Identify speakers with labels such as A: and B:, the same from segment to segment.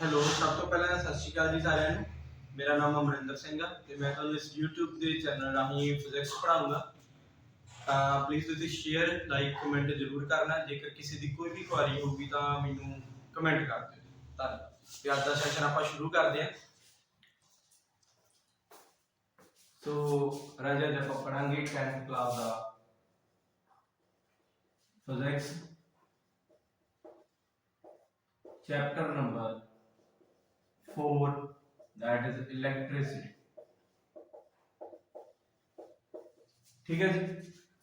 A: Hello, ਸਭ ਤੋਂ ਪਹਿਲਾਂ ਸਤਿ ਸ਼੍ਰੀ ਅਕਾਲ ਜੀ ਸਾਰਿਆਂ ਨੂੰ। ਮੇਰਾ ਨਾਮ ਅਮਰਿੰਦਰ ਸਿੰਘ ਆ ਤੇ ਮੈਂ ਤੁਹਾਨੂੰ ਇਸ YouTube ਦੇ ਚੈਨਲ ਰਾਹੀਂ ਫਿਜ਼ਿਕਸ ਪੜ੍ਹਾਉਂਗਾ। ਤਾਂ ਪਲੀਜ਼ ਤੁਸੀਂ ਸ਼ੇਅਰ, ਲਾਈਕ, ਕਮੈਂਟ ਜ਼ਰੂਰ ਕਰਨਾ। ਜੇਕਰ ਕਿਸੇ ਦੀ ਕੋਈ ਵੀ ਕੁਐਰੀ ਹੋਊਗੀ ਤਾਂ ਮੈਨੂੰ ਕਮੈਂਟ ਕਰ ਦਿਓ। ਧੰਨਵਾਦ। ਤੇ ਅੱਜ ਦਾ ਸੈਸ਼ਨ ਆਪਾਂ ਸ਼ੁਰੂ ਕਰਦੇ ਹਾਂ। ਸੋ ਰਾਜਾ ਅੱਜ ਆਪਾਂ ਪੜਾਂਗੇ 10th class the physics chapter number 4, that is electricity। ठीक है जी।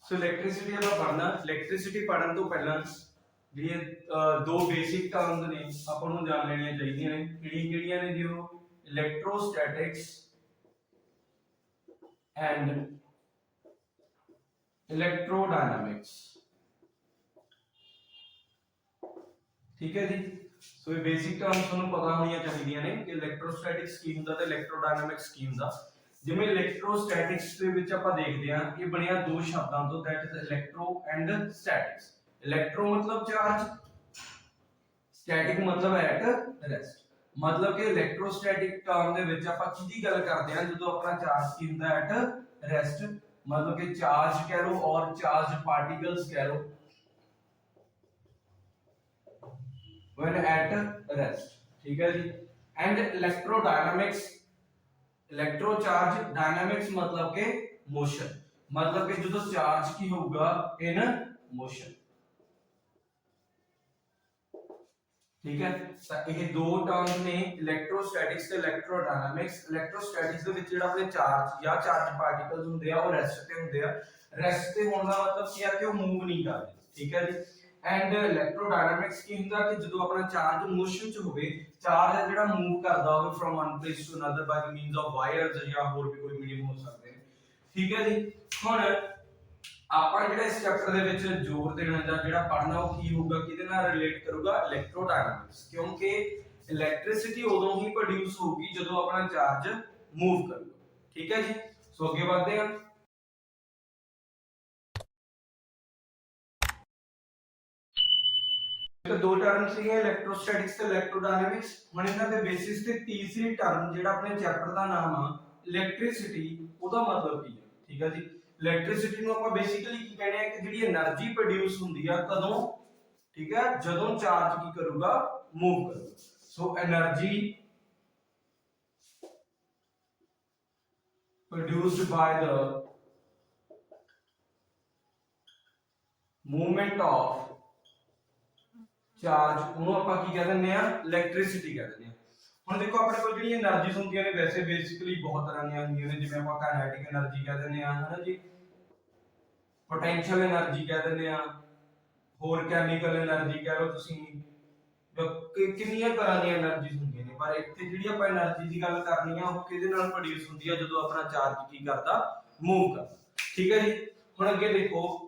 A: सो इलेक्ट्रिसिटी ਆਪਾਂ ਪੜਨਾ। ਇਲੈਕਟ੍ਰਿਸਿਟੀ ਪੜਨ ਤੋਂ ਪਹਿਲਾਂ ਜਿਹੜੀਆਂ ਦੋ ਬੇਸਿਕ ਟਰਮਸ ਨੇ ਆਪਾਂ ਨੂੰ ਜਾਣ ਲੈਣੀਆਂ ਚਾਹੀਦੀਆਂ ਨੇ। ਕਿਹੜੀਆਂ ਨੇ ਜੀ? ਉਹ ਇਲੈਕਟ੍ਰੋਸਟੈਟਿਕਸ ਐਂਡ ਇਲੈਕਟ੍ਰੋਡਾਇਨਾमिक्स। ठीक है जी। ਸੋ ਇਹ ਬੇਸਿਕ ਟਰਮਸ ਤੁਹਾਨੂੰ ਪਤਾ ਹੋਣੀਆਂ ਚਾਹੀਦੀਆਂ ਨੇ ਕਿ ਇਲੈਕਟ੍ਰੋਸਟੈਟਿਕਸ ਕੀ ਹੁੰਦਾ ਤੇ ਇਲੈਕਟ੍ਰੋਡਾਇਨਾमिक्स ਕੀ ਹੁੰਦਾ। ਜਿਵੇਂ ਇਲੈਕਟ੍ਰੋਸਟੈਟਿਕਸ ਦੇ ਵਿੱਚ ਆਪਾਂ ਦੇਖਦੇ ਹਾਂ ਇਹ ਬਣਿਆ ਦੋ ਸ਼ਬਦਾਂ ਤੋਂ, that is electro and statics. Electro ਮਤਲਬ ਚਾਰਜ, ਸਟੈਟਿਕ ਮਤਲਬ ਐਟ ਰੈਸਟ। मतलब कि इलेक्ट्रोस्टैटिक टर्म ਦੇ ਵਿੱਚ ਆਪਾਂ ਕਿਹਦੀ ਗੱਲ ਕਰਦੇ ਹਾਂ ਜਦੋਂ ਆਪਣਾ ਚਾਰਜ ਕੀ ਹੁੰਦਾ ਐਟ ਰੈਸਟ, मतलब कि चार्ज कह लो और चार्ज पार्टिकल्स कह लो when at rest। ठीक है जी। And electrodynamics, electro charge, dynamics मतलब के मोशन, मतलब कि जो चार्ज की होगा इन मोशन। ठीक है। तो ये दो टर्म्स ने इलेक्ट्रोस्टैटिक्स ते इलेक्ट्रोडायनामिक्स। इलेक्ट्रोस्टैटिक्स ਦੇ ਵਿੱਚ ਜਿਹੜਾ ਆਪਣੇ ਚਾਰਜ ਜਾਂ ਚਾਰਜ ਪਾਰਟੀਕਲਸ ਹੁੰਦੇ ਆ ਉਹ ਰੈਸਟ ਤੇ ਹੁੰਦੇ ਆ। ਰੈਸਟ ਤੇ ਹੋਣ ਦਾ ਮਤਲਬ ਕੀ ਆ ਕਿ ਉਹ ਮੂਵ ਨਹੀਂ ਕਰਦੇ। ਠੀਕ ਹੈ ਜੀ। ਐਂਡ ਇਲੈਕਟ੍ਰੋਡਾਇਨਾमिक्स ਕੀ ਹੁੰਦਾ ਕਿ ਜਦੋਂ ਆਪਣਾ ਚਾਰਜ ਮੋਸ਼ਨ ਚ ਹੋਵੇ, ਚਾਰਜ ਜਿਹੜਾ ਮੂਵ ਕਰਦਾ ਹੋਵੇ from one place to another by means of virus ਜਾਂ ਹੋਰ ਵੀ ਕੋਈ ਮੀਡੀਅਮ ਹੋ ਸਕਦੇ ਨੇ। ਠੀਕ ਹੈ ਜੀ। ਹੁਣ ਆਪਾਂ ਜਿਹੜਾ ਇਸ ਚੈਪਟਰ ਦੇ ਵਿੱਚ ਜ਼ੋਰ ਦੇਣਾ ਜਾਂ ਜਿਹੜਾ ਪੜਨਾ ਉਹ ਕੀ ਹੋਊਗਾ, ਕਿਹਦੇ ਨਾਲ ਰਿਲੇਟ ਕਰੂਗਾ? ਇਲੈਕਟ੍ਰੋਡਾਇਨਾमिक्स। ਕਿਉਂਕਿ ਇਲੈਕਟ੍ਰਿਸਿਟੀ ਉਦੋਂ ਹੀ ਪ੍ਰੋਡਿਊਸ ਹੋਊਗੀ ਜਦੋਂ ਆਪਣਾ ਚਾਰਜ ਮੂਵ ਕਰੂਗਾ। ਠੀਕ ਹੈ ਜੀ। ਸੋ ਅੱਗੇ ਵਧਦੇ ਹਾਂ। तो दो टर्म्स ही है इलेक्ट्रोस्टैटिक्स ਤੇ ਇਲੈਕਟ੍ਰੋਡਾਇਨਾमिक्स। ਹੁਣ ਇਹਨਾਂ ਦੇ ਬੇਸਿਸ ਤੇ ਤੀਸਰੀ ਟਰਮ ਜਿਹੜਾ ਆਪਣੇ ਚੈਪਟਰ ਦਾ ਨਾਮ ਆ ਇਲੈਕਟ੍ਰਿਸਿਟੀ, ਉਹਦਾ ਮਤਲਬ ਕੀ ਹੈ? ਠੀਕ ਹੈ ਜੀ। ਇਲੈਕਟ੍ਰਿਸਿਟੀ ਨੂੰ ਆਪਾਂ ਬੇਸਿਕਲੀ ਕੀ ਕਹਿੰਦੇ ਆ ਕਿ ਜਿਹੜੀ એનર્ਜੀ ਪ੍ਰੋਡਿਊਸ ਹੁੰਦੀ ਆ ਕਦੋਂ? ਠੀਕ ਹੈ, ਜਦੋਂ ਚਾਰਜ ਕੀ ਕਰੂਗਾ? ਮੂਵ ਕਰੂਗਾ। So energy produced by the movement of charge, ਉਹਨੂੰ ਆਪਾਂ ਕੀ ਕਹਿ ਦਿੰਦੇ ਆ? ਇਲੈਕਟ੍ਰਿਸਿਟੀ ਕਹਿ ਦਿੰਦੇ ਆ। ਹੁਣ ਦੇਖੋ ਆਪਣੇ ਕੋਲ ਜਿਹੜੀਆਂ એનર્ਜੀਜ਼ ਹੁੰਦੀਆਂ ਨੇ ਵੈਸੇ ਬੇਸਿਕਲੀ ਬਹੁਤ ਤਰ੍ਹਾਂ ਦੀਆਂ ਹੁੰਦੀਆਂ ਨੇ, ਜਿਵੇਂ ਆਪਾਂ ਕਾਇਨੈਟਿਕ એનર્ਜੀ ਕਹਿ ਦਿੰਦੇ ਆ, ਹਨਾ ਜੀ, ਪੋਟੈਂਸ਼ੀਅਲ એનર્ਜੀ ਕਹਿ ਦਿੰਦੇ ਆ, ਹੋਰ ਕੈਮੀਕਲ એનર્ਜੀ ਕਹਿ ਲਓ ਤੁਸੀਂ, ਕਿੰਨੀਆਂ ਤਰ੍ਹਾਂ ਦੀਆਂ એનર્ਜੀਜ਼ ਹੁੰਦੀਆਂ ਨੇ। ਪਰ ਇੱਥੇ ਜਿਹੜੀ ਆਪਾਂ એનર્ਜੀ ਦੀ ਗੱਲ ਕਰਨੀ ਆ ਉਹ ਕਿਹਦੇ ਨਾਲ ਪ੍ਰੋਡਿਊਸ ਹੁੰਦੀ ਆ? ਜਦੋਂ ਆਪਣਾ ਚਾਰਜ ਕੀ ਕਰਦਾ? ਮੂਵ ਕਰਦਾ। ਠੀਕ ਹੈ ਜੀ। ਹੁਣ ਅੱਗੇ ਦੇਖੋ,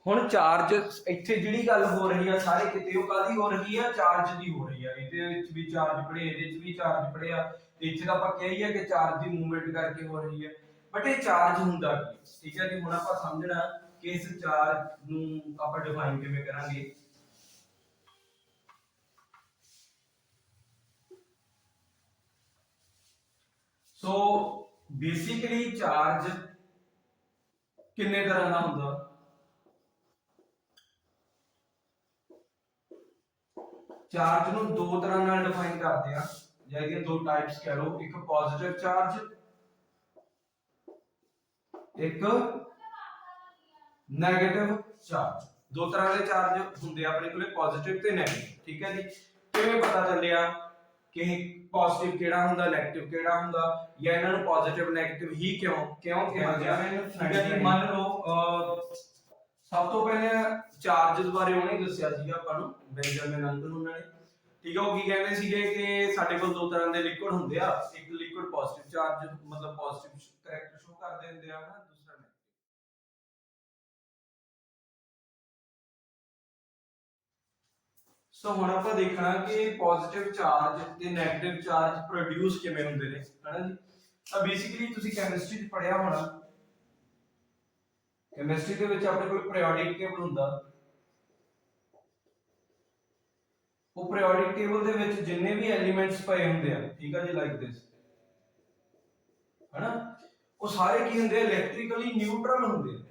A: ਹੁਣ ਚਾਰਜ ਇੱਥੇ ਜਿਹੜੀ ਗੱਲ ਹੋ ਰਹੀ ਆ ਸਾਰੇ ਕਿਤੇ ਉਹ ਕਾਦੀ ਹੋ ਰਹੀ ਆ? ਚਾਰਜ ਦੀ ਹੋ ਰਹੀ ਆ। ਇਹਦੇ ਵਿੱਚ ਵੀ ਚਾਰਜ ਪੜਿਆ, ਇਹਦੇ ਵਿੱਚ ਵੀ ਚਾਰਜ ਪੜਿਆ, ਤੇ ਇੱਥੇ ਤਾਂ ਆਪਾਂ ਕਿਹਾ ਹੀ ਆ ਕਿ ਚਾਰਜ ਦੀ ਮੂਵਮੈਂਟ ਕਰਕੇ ਹੋ ਰਹੀ ਹੈ। ਬਟ ਇਹ ਚਾਰਜ ਹੁੰਦਾ ਕੀ? ਠੀਕ ਹੈ ਜੀ। ਹੁਣ ਆਪਾਂ ਸਮਝਣਾ ਕਿ ਇਸ ਚਾਰਜ ਨੂੰ ਆਪਾਂ ਡਿਫਾਈਨ ਕਿਵੇਂ ਕਰਾਂਗੇ। ਸੋ ਬੇਸਿਕਲੀ ਚਾਰਜ ਕਿੰਨੇ ਤਰ੍ਹਾਂ ਦਾ ਹੁੰਦਾ? ਚਾਰਜ ਨੂੰ ਦੋ ਤਰ੍ਹਾਂ ਨਾਲ ਡਿਫਾਈਨ ਕਰਦੇ ਆ, ਜਾਂ ਇਹਦੀਆਂ ਦੋ ਟਾਈਪਸ ਕਹਿ ਲਓ, ਇੱਕ ਪੋਜ਼ਿਟਿਵ ਚਾਰਜ, ਇੱਕ ਨੈਗੇਟਿਵ ਚਾਰਜ। ਦੋ ਤਰ੍ਹਾਂ ਦੇ ਚਾਰਜ ਹੁੰਦੇ ਆ ਆਪਣੇ ਕੋਲੇ, ਪੋਜ਼ਿਟਿਵ ਤੇ ਨੈਗੇਟਿਵ। ਠੀਕ ਹੈ ਜੀ। ਕਿਵੇਂ ਪਤਾ ਚੱਲਿਆ ਕਿ ਪੋਜ਼ਿਟਿਵ ਕਿਹੜਾ ਹੁੰਦਾ, ਨੈਗੇਟਿਵ ਕਿਹੜਾ ਹੁੰਦਾ, ਜਾਂ ਇਹਨਾਂ ਨੂੰ ਪੋਜ਼ਿਟਿਵ ਨੈਗੇਟਿਵ ਹੀ ਕਿਉਂ ਕਿਹਾ ਗਿਆ? ਠੀਕ ਹੈ ਜੀ। ਮੰਨ ਲਓ ਸਭ ਤੋਂ ਪਹਿਲਾਂ ਚਾਰजेस ਬਾਰੇ ਉਹਨੇ ਦੱਸਿਆ ਸੀਗਾ ਆਪਾਂ ਨੂੰ, ਬੈਂਜਾਮਿਨ ਅੰਕਲ ਉਹਨਾਂ ਨੇ। ਠੀਕ ਹੈ। ਉਹ ਕੀ ਕਹਿੰਦੇ ਸੀਗੇ ਕਿ ਸਾਡੇ ਕੋਲ ਦੋ ਤਰ੍ਹਾਂ ਦੇ ਲਿਕੁਇਡ ਹੁੰਦੇ ਆ, ਇੱਕ ਲਿਕੁਇਡ ਪੋਜ਼ਿਟਿਵ ਚਾਰਜ ਮਤਲਬ ਪੋਜ਼ਿਟਿਵ ਕਰੈਕਟਰ ਸ਼ੋ ਕਰਦੇ ਹੁੰਦੇ ਆ ਨਾ, ਦੂਸਰਾ ਨੈਗੇਟਿਵ। ਸੋ ਹੁਣ ਆਪਾਂ ਦੇਖਣਾ ਕਿ ਪੋਜ਼ਿਟਿਵ ਚਾਰਜ ਤੇ ਨੈਗੇਟਿਵ ਚਾਰਜ ਪ੍ਰੋਡਿਊਸ ਕਿਵੇਂ ਹੁੰਦੇ ਨੇ, ਹਨਾ ਜੀ। ਤਾਂ ਬੇਸਿਕਲੀ ਤੁਸੀਂ ਕੈਮਿਸਟਰੀ ਚ ਪੜਿਆ ਹੋਣਾ, ਕੈਮਿਸਟਰੀ ਦੇ ਵਿੱਚ ਆਪਣੇ ਕੋਲ ਪੀਰੀਓਡਿਕ ਟੇਬਲ ਹੁੰਦਾ। ਉਹ ਪੀਰੀਓਡਿਕ ਟੇਬਲ ਦੇ ਵਿੱਚ ਜਿੰਨੇ ਵੀ ਐਲੀਮੈਂਟਸ ਪਏ ਹੁੰਦੇ ਆ, ਠੀਕ ਆ ਜੀ, ਲਾਈਕ ਦਿਸ, ਹਨਾ, ਉਹ ਸਾਰੇ ਕੀ ਹੁੰਦੇ ਆ, ਇਲੈਕਟ੍ਰੀਕਲੀ ਨਿਊਟਰਲ ਹੁੰਦੇ ਆ।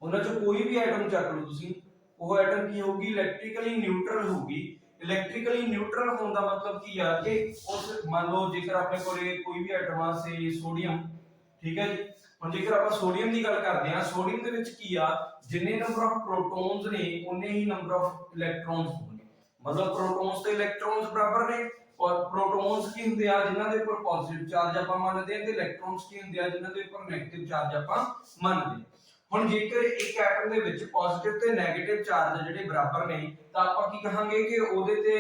A: ਉਹਨਾਂ ਚੋਂ ਕੋਈ ਵੀ ਐਟਮ ਚੱਕ ਲਓ ਤੁਸੀਂ, ਉਹ ਐਟਮ ਕੀ ਹੋਊਗੀ, ਇਲੈਕਟ੍ਰੀਕਲੀ ਨਿਊਟਰਲ ਹੋਊਗੀ। ਇਲੈਕਟ੍ਰੀਕਲੀ ਨਿਊਟਰਲ ਹੋਣ ਦਾ ਮਤਲਬ ਕੀ ਆ ਕਿ ਉਸ, ਮੰਨ ਲਓ ਜੇਕਰ ਆਪਣੇ ਕੋਲੇ ਕੋਈ ਵੀ ਐਟਮ ਆ, ਸੇ ਸੋਡੀਅਮ, ਠੀਕ ਹੈ ਜੀ, ਹੁਣ ਜੇਕਰ ਆਪਾਂ ਸੋਡੀਅਮ ਦੀ ਗੱਲ ਕਰਦੇ ਹਾਂ, ਸੋਡੀਅਮ ਦੇ ਵਿੱਚ ਕੀ ਆ, ਜਿੰਨੇ ਨੰਬਰ ਆਫ ਪ੍ਰੋਟੋਨਸ ਨੇ ਉਨੇ ਹੀ ਨੰਬਰ ਆਫ ਇਲੈਕਟ੍ਰੋਨਸ ਹੋਣਗੇ। ਮਤਲਬ ਪ੍ਰੋਟੋਨਸ ਤੇ ਇਲੈਕਟ੍ਰੋਨਸ ਬਰਾਬਰ ਨੇ, ਔਰ ਪ੍ਰੋਟੋਨਸ ਕੀ ਹੁੰਦੇ ਆ, ਜਿਨ੍ਹਾਂ ਦੇ ਉੱਪਰ ਪੋਜ਼ਿਟਿਵ ਚਾਰਜ ਆਪਾਂ ਮੰਨਦੇ ਆ, ਤੇ ਇਲੈਕਟ੍ਰੋਨਸ ਕੀ ਹੁੰਦੇ ਆ, ਜਿਨ੍ਹਾਂ ਦੇ ਉੱਪਰ ਨੈਗੇਟਿਵ ਚਾਰਜ ਆਪਾਂ ਮੰਨਦੇ ਆ। ਹੁਣ ਜੇਕਰ ਇੱਕ ਐਟਮ ਦੇ ਵਿੱਚ ਪੋਜ਼ਿਟਿਵ ਤੇ ਨੈਗੇਟਿਵ ਚਾਰਜ ਜਿਹੜੇ ਬਰਾਬਰ ਨੇ, ਤਾਂ ਆਪਾਂ ਕੀ ਕਹਾਂਗੇ ਕਿ ਉਹਦੇ ਤੇ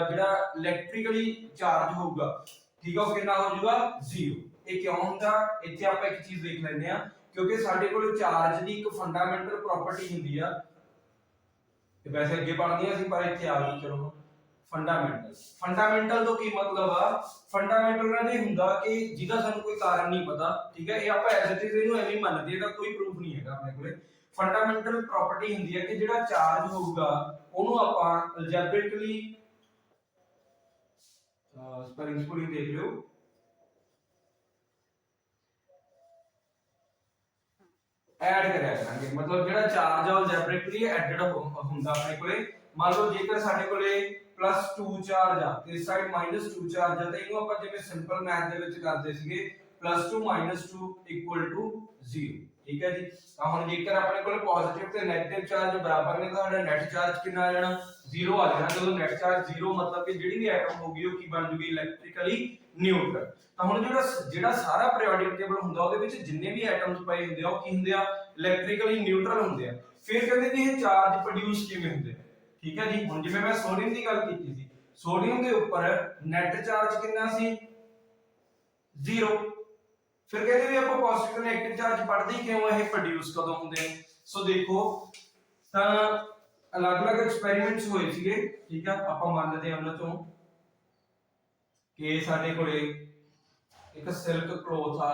A: ਜਿਹੜਾ ਇਲੈਕਟ੍ਰੀਕਲੀ ਚਾਰਜ ਹੋਊਗਾ, ਠੀਕ ਆ, ਉਹ ਕਿੰਨਾ ਹੋ ਜਾਊਗਾ, 0। ਇਹ ਕਿਉਂ ਹੁੰਦਾ, ਇੱਥੇ ਆਪਾਂ ਇੱਕ ਚੀਜ਼ ਦੇਖ ਲੈਂਦੇ ਆ, ਕਿਉਂਕਿ ਸਾਡੇ ਕੋਲ ਚਾਰਜ ਦੀ ਇੱਕ ਫੰਡਾਮੈਂਟਲ ਪ੍ਰੋਪਰਟੀ ਹੁੰਦੀ ਆ, ਤੇ ਵੈਸੇ ਅੱਗੇ ਪੜ੍ਹਨੀ ਸੀ ਪਰ ਇੱਥੇ ਆ ਗਈ, ਚਲੋ। ਫੰਡਾਮੈਂਟਲ ਤੋਂ ਕੀ ਮਤਲਬ ਆ, ਫੰਡਾਮੈਂਟਲ ਨਾਲ ਇਹ ਹੁੰਦਾ ਕਿ ਜਿਹਦਾ ਸਾਨੂੰ ਕੋਈ ਕਾਰਨ ਨਹੀਂ ਪਤਾ, ਠੀਕ ਹੈ, ਇਹ ਆਪਾਂ ਐਜ਼ ਇਟ ਇਜ਼ ਇਹਨੂੰ ਐਵੇਂ ਹੀ ਮੰਨਦੇ, ਇਹਦਾ ਕੋਈ ਪ੍ਰੂਫ ਨਹੀਂ ਹੈਗਾ ਆਪਣੇ ਕੋਲੇ। ਫੰਡਾਮੈਂਟਲ ਪ੍ਰੋਪਰਟੀ ਹੁੰਦੀ ਹੈ ਕਿ ਜਿਹੜਾ ਚਾਰਜ ਹੋਊਗਾ ਉਹਨੂੰ ਆਪਾਂ ਅਲਜੈਬਰਿਕਲੀ, ਸਪੈਲਿੰਗ ਦੇਖ ਲਿਓ, ਐਡ ਕਰਿਆ ਕਰਾਂਗੇ। ਮਤਲਬ ਜਿਹੜਾ ਚਾਰਜ ਆ ਅਲਜੈਬਰਿਕਲੀ ਐਡਡ ਹੁੰਦਾ ਆਪਣੇ ਕੋਲੇ। ਮੰਨ ਲਓ ਜੇਕਰ ਸਾਡੇ ਕੋਲੇ +2 ਚਾਰਜ ਆ ਤੇ ਇਸ ਸਾਈਡ -2 ਚਾਰਜ ਆ, ਤੇ ਇਹਨੂੰ ਆਪਾਂ ਜਿਵੇਂ ਸਿੰਪਲ ਮੈਥ ਦੇ ਵਿੱਚ ਕਰਦੇ ਸੀਗੇ, +2 -2 = 0, ਠੀਕ ਹੈ ਜੀ। ਤਾਂ ਹੁਣ ਜੇਕਰ ਆਪਣੇ ਕੋਲ ਪੋਜ਼ਿਟਿਵ ਤੇ ਨੈਗੇਟਿਵ ਚਾਰਜ ਬਰਾਬਰ ਨੇ, ਤਾਂ ਸਾਡਾ ਨੈਟ ਚਾਰਜ ਕਿੰਨਾ ਆ ਜਾਣਾ, 0 ਆ ਜਾਣਾ। ਜਦੋਂ ਨੈਟ ਚਾਰਜ 0 ਮਤਲਬ ਕਿ ਜਿਹੜੀ ਵੀ ਐਟਮ ਹੋਗੀ ਉਹ ਕੀ ਬਣ ਜੂਗੀ, ਇਲੈਕਟ੍ਰੀਕਲੀ ਨਿਊਟਰਲ। ਤਾਂ ਹੁਣ ਜਿਹੜਾ ਸਾਰਾ ਪੀਰੀਓਡਿਕ ਟੇਬਲ ਹੁੰਦਾ, ਉਹਦੇ ਵਿੱਚ ਜਿੰਨੇ ਵੀ ਐਟਮਸ ਪਏ ਹੁੰਦੇ ਆ, ਉਹ ਕੀ ਹੁੰਦੇ ਆ, ਇਲੈਕਟ੍ਰੀਕਲੀ ਨਿਊਟਰਲ ਹੁੰਦੇ ਆ। ਫਿਰ ਕਹਿੰਦੇ ਵੀ ਇਹ ਚਾਰਜ ਪ੍ਰੋਡਿਊਸ ਕਿਵੇਂ ਹੁੰਦੇ ਆ, ਠੀਕ ਹੈ ਜੀ। ਹੁਣ ਜਿਵੇਂ ਮੈਂ ਸੋਡੀਅਮ ਦੀ ਗੱਲ ਕੀਤੀ ਸੀ, ਸੋਡੀਅਮ ਦੇ ਉੱਪਰ ਨੈਟ ਚਾਰਜ ਕਿੰਨਾ ਸੀ, 0। ਫਿਰ ਕਹਿੰਦੇ ਵੀ ਆਪਾਂ ਪੋਜ਼ਿਟਿਵ ਨੈਗੇਟਿਵ ਚਾਰਜ ਪੜ੍ਹਦੇ ਕਿਉਂ, ਇਹ ਪ੍ਰੋਡਿਊਸ ਕਦੋਂ ਹੁੰਦੇ ਨੇ। ਸੋ ਦੇਖੋ, ਤਾਂ ਅਲੱਗ-ਅਲੱਗ ਐਕਸਪੈਰੀਮੈਂਟਸ ਹੋਏ ਸੀਗੇ, ਠੀਕ ਆ, ਆਪਾਂ ਮੰਨਦੇ ਹਾਂ ਉਹਨਾਂ ਚੋਂ ਕਿ ਸਾਡੇ ਕੋਲੇ ਇੱਕ ਸਿਲਕ ਕਲੋਥ ਆ,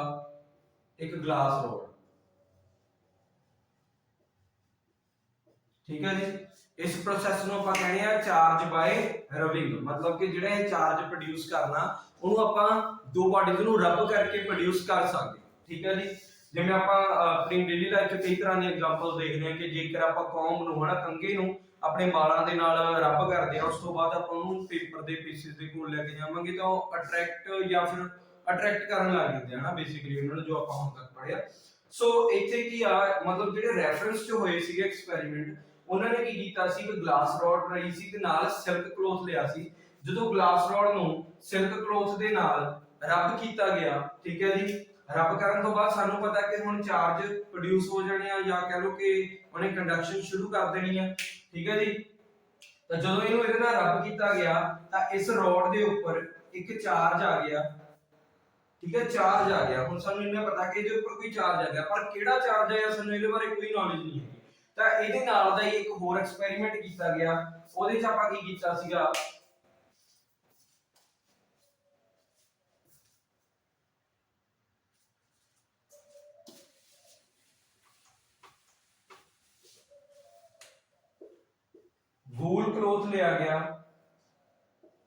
A: ਇੱਕ ਗਲਾਸ ਰੋਡ, ਠੀਕ ਹੈ ਜੀ। ਇਸ ਪ੍ਰੋਸੈਸ ਨੂੰ ਆਪਾਂ ਕਹਿੰਦੇ ਆ ਚਾਰਜ ਬਾਈ ਰਬਿੰਗ, ਮਤਲਬ ਕਿ ਜਿਹੜਾ ਇਹ ਚਾਰਜ ਪ੍ਰੋਡਿਊਸ ਕਰਨਾ, ਉਹਨੂੰ ਆਪਾਂ ਦੋ ਬਾਡੀਜ਼ ਨੂੰ ਰਬ ਕਰਕੇ ਪ੍ਰੋਡਿਊਸ ਕਰ ਸਕਦੇ, ਠੀਕ ਹੈ ਜੀ। ਜਿਵੇਂ ਆਪਾਂ ਆਪਣੀ ਡੇਲੀ ਲਾਈਫ 'ਚ ਕਈ ਤਰ੍ਹਾਂ ਦੀਆਂ ਐਗਜ਼ਾਮਪਲ ਦੇਖਦੇ ਹਾਂ ਕਿ ਜੇਕਰ ਆਪਾਂ ਕੌਮ ਨੂੰ, ਹਨਾ, ਕੰਘੇ ਨੂੰ ਆਪਣੇ ਵਾਲਾਂ ਦੇ ਨਾਲ ਰਬ ਕਰਦੇ ਆ, ਉਸ ਤੋਂ ਬਾਅਦ ਆਪਾਂ ਉਹਨੂੰ ਪੇਪਰ ਦੇ ਪੀਸਿਸ ਦੇ ਕੋਲ ਲੈ ਕੇ ਜਾਵਾਂਗੇ, ਤਾਂ ਉਹ ਅਟਰੈਕਟ ਕਰਨ ਲੱਗ ਜਾਂਦੇ ਹਨ, ਬੇਸਿਕਲੀ ਉਹਨਾਂ ਨੂੰ, ਜੋ ਆਪਾਂ ਹੁਣ ਤੱਕ ਪੜ੍ਹਿਆ। ਸੋ ਇੱਥੇ ਕੀ ਆ, ਮਤਲਬ ਜਿਹੜੇ ਰੈਫਰੈਂਸ 'ਚ ਹੋਏ ਸੀਗੇ ਐਕਸਪੈਰੀਮੈਂਟ, ਉਹਨਾਂ ਨੇ ਕੀ ਕੀਤਾ ਸੀ ਕਿ ਗਲਾਸ ਰੋਡ ਰਹੀ ਸੀ ਤੇ ਨਾਲ ਸਿਲਕ ਕਲੋਥ ਲਿਆ ਸੀ। ਜਦੋਂ ਗਲਾਸ ਰੋਡ ਨੂੰ ਸਿਲਕ ਕਲੋਥ ਦੇ ਨਾਲ ਰਬ ਕੀਤਾ ਗਿਆ, ਠੀਕ ਹੈ ਜੀ, ਰਬ ਕਰਨ ਤੋਂ ਬਾਅਦ ਸਾਨੂੰ ਪਤਾ ਕਿ ਹੁਣ ਚਾਰਜ ਪ੍ਰੋਡਿਊਸ ਹੋ ਜਾਣੇ ਆ, ਜਾਂ ਕਹ ਲਓ ਕਿ ਉਹਨੇ ਕੰਡਕਸ਼ਨ ਸ਼ੁਰੂ ਕਰ ਦੇਣੀ ਆ, ਠੀਕ ਹੈ ਜੀ। ਤਾਂ ਜਦੋਂ ਇਹਨੂੰ ਇਹਦੇ ਨਾਲ ਰਬ ਕੀਤਾ ਗਿਆ, ਤਾਂ ਇਸ ਰੋਡ ਦੇ ਉੱਪਰ ਇੱਕ ਚਾਰਜ ਆ ਗਿਆ, ਠੀਕ ਹੈ, ਚਾਰਜ ਆ ਗਿਆ। ਹੁਣ ਸਾਨੂੰ ਇਹਨਾਂ ਪਤਾ ਕਿ ਇਹਦੇ ਉੱਪਰ ਕੋਈ ਚਾਰਜ ਆ ਗਿਆ, ਪਰ ਕਿਹੜਾ ਚਾਰਜ ਆਇਆ ਸਾਨੂੰ ਇਹਦੇ ਬਾਰੇ ਕੋਈ ਨੌਲੇਜ ਨਹੀਂ ਹੈ। ਤਾਂ ਇਹਦੇ ਨਾਲ ਦਾ ਹੀ ਇੱਕ ਹੋਰ ਐਕਸਪੈਰੀਮੈਂਟ ਕੀਤਾ ਗਿਆ, ਉਹਦੇ 'ਚ ਆਪਾਂ ਕੀ ਕੀਤਾ ਸੀਗਾ, ਵੂਲ ਕਲੋਥ ਲਿਆ ਗਿਆ,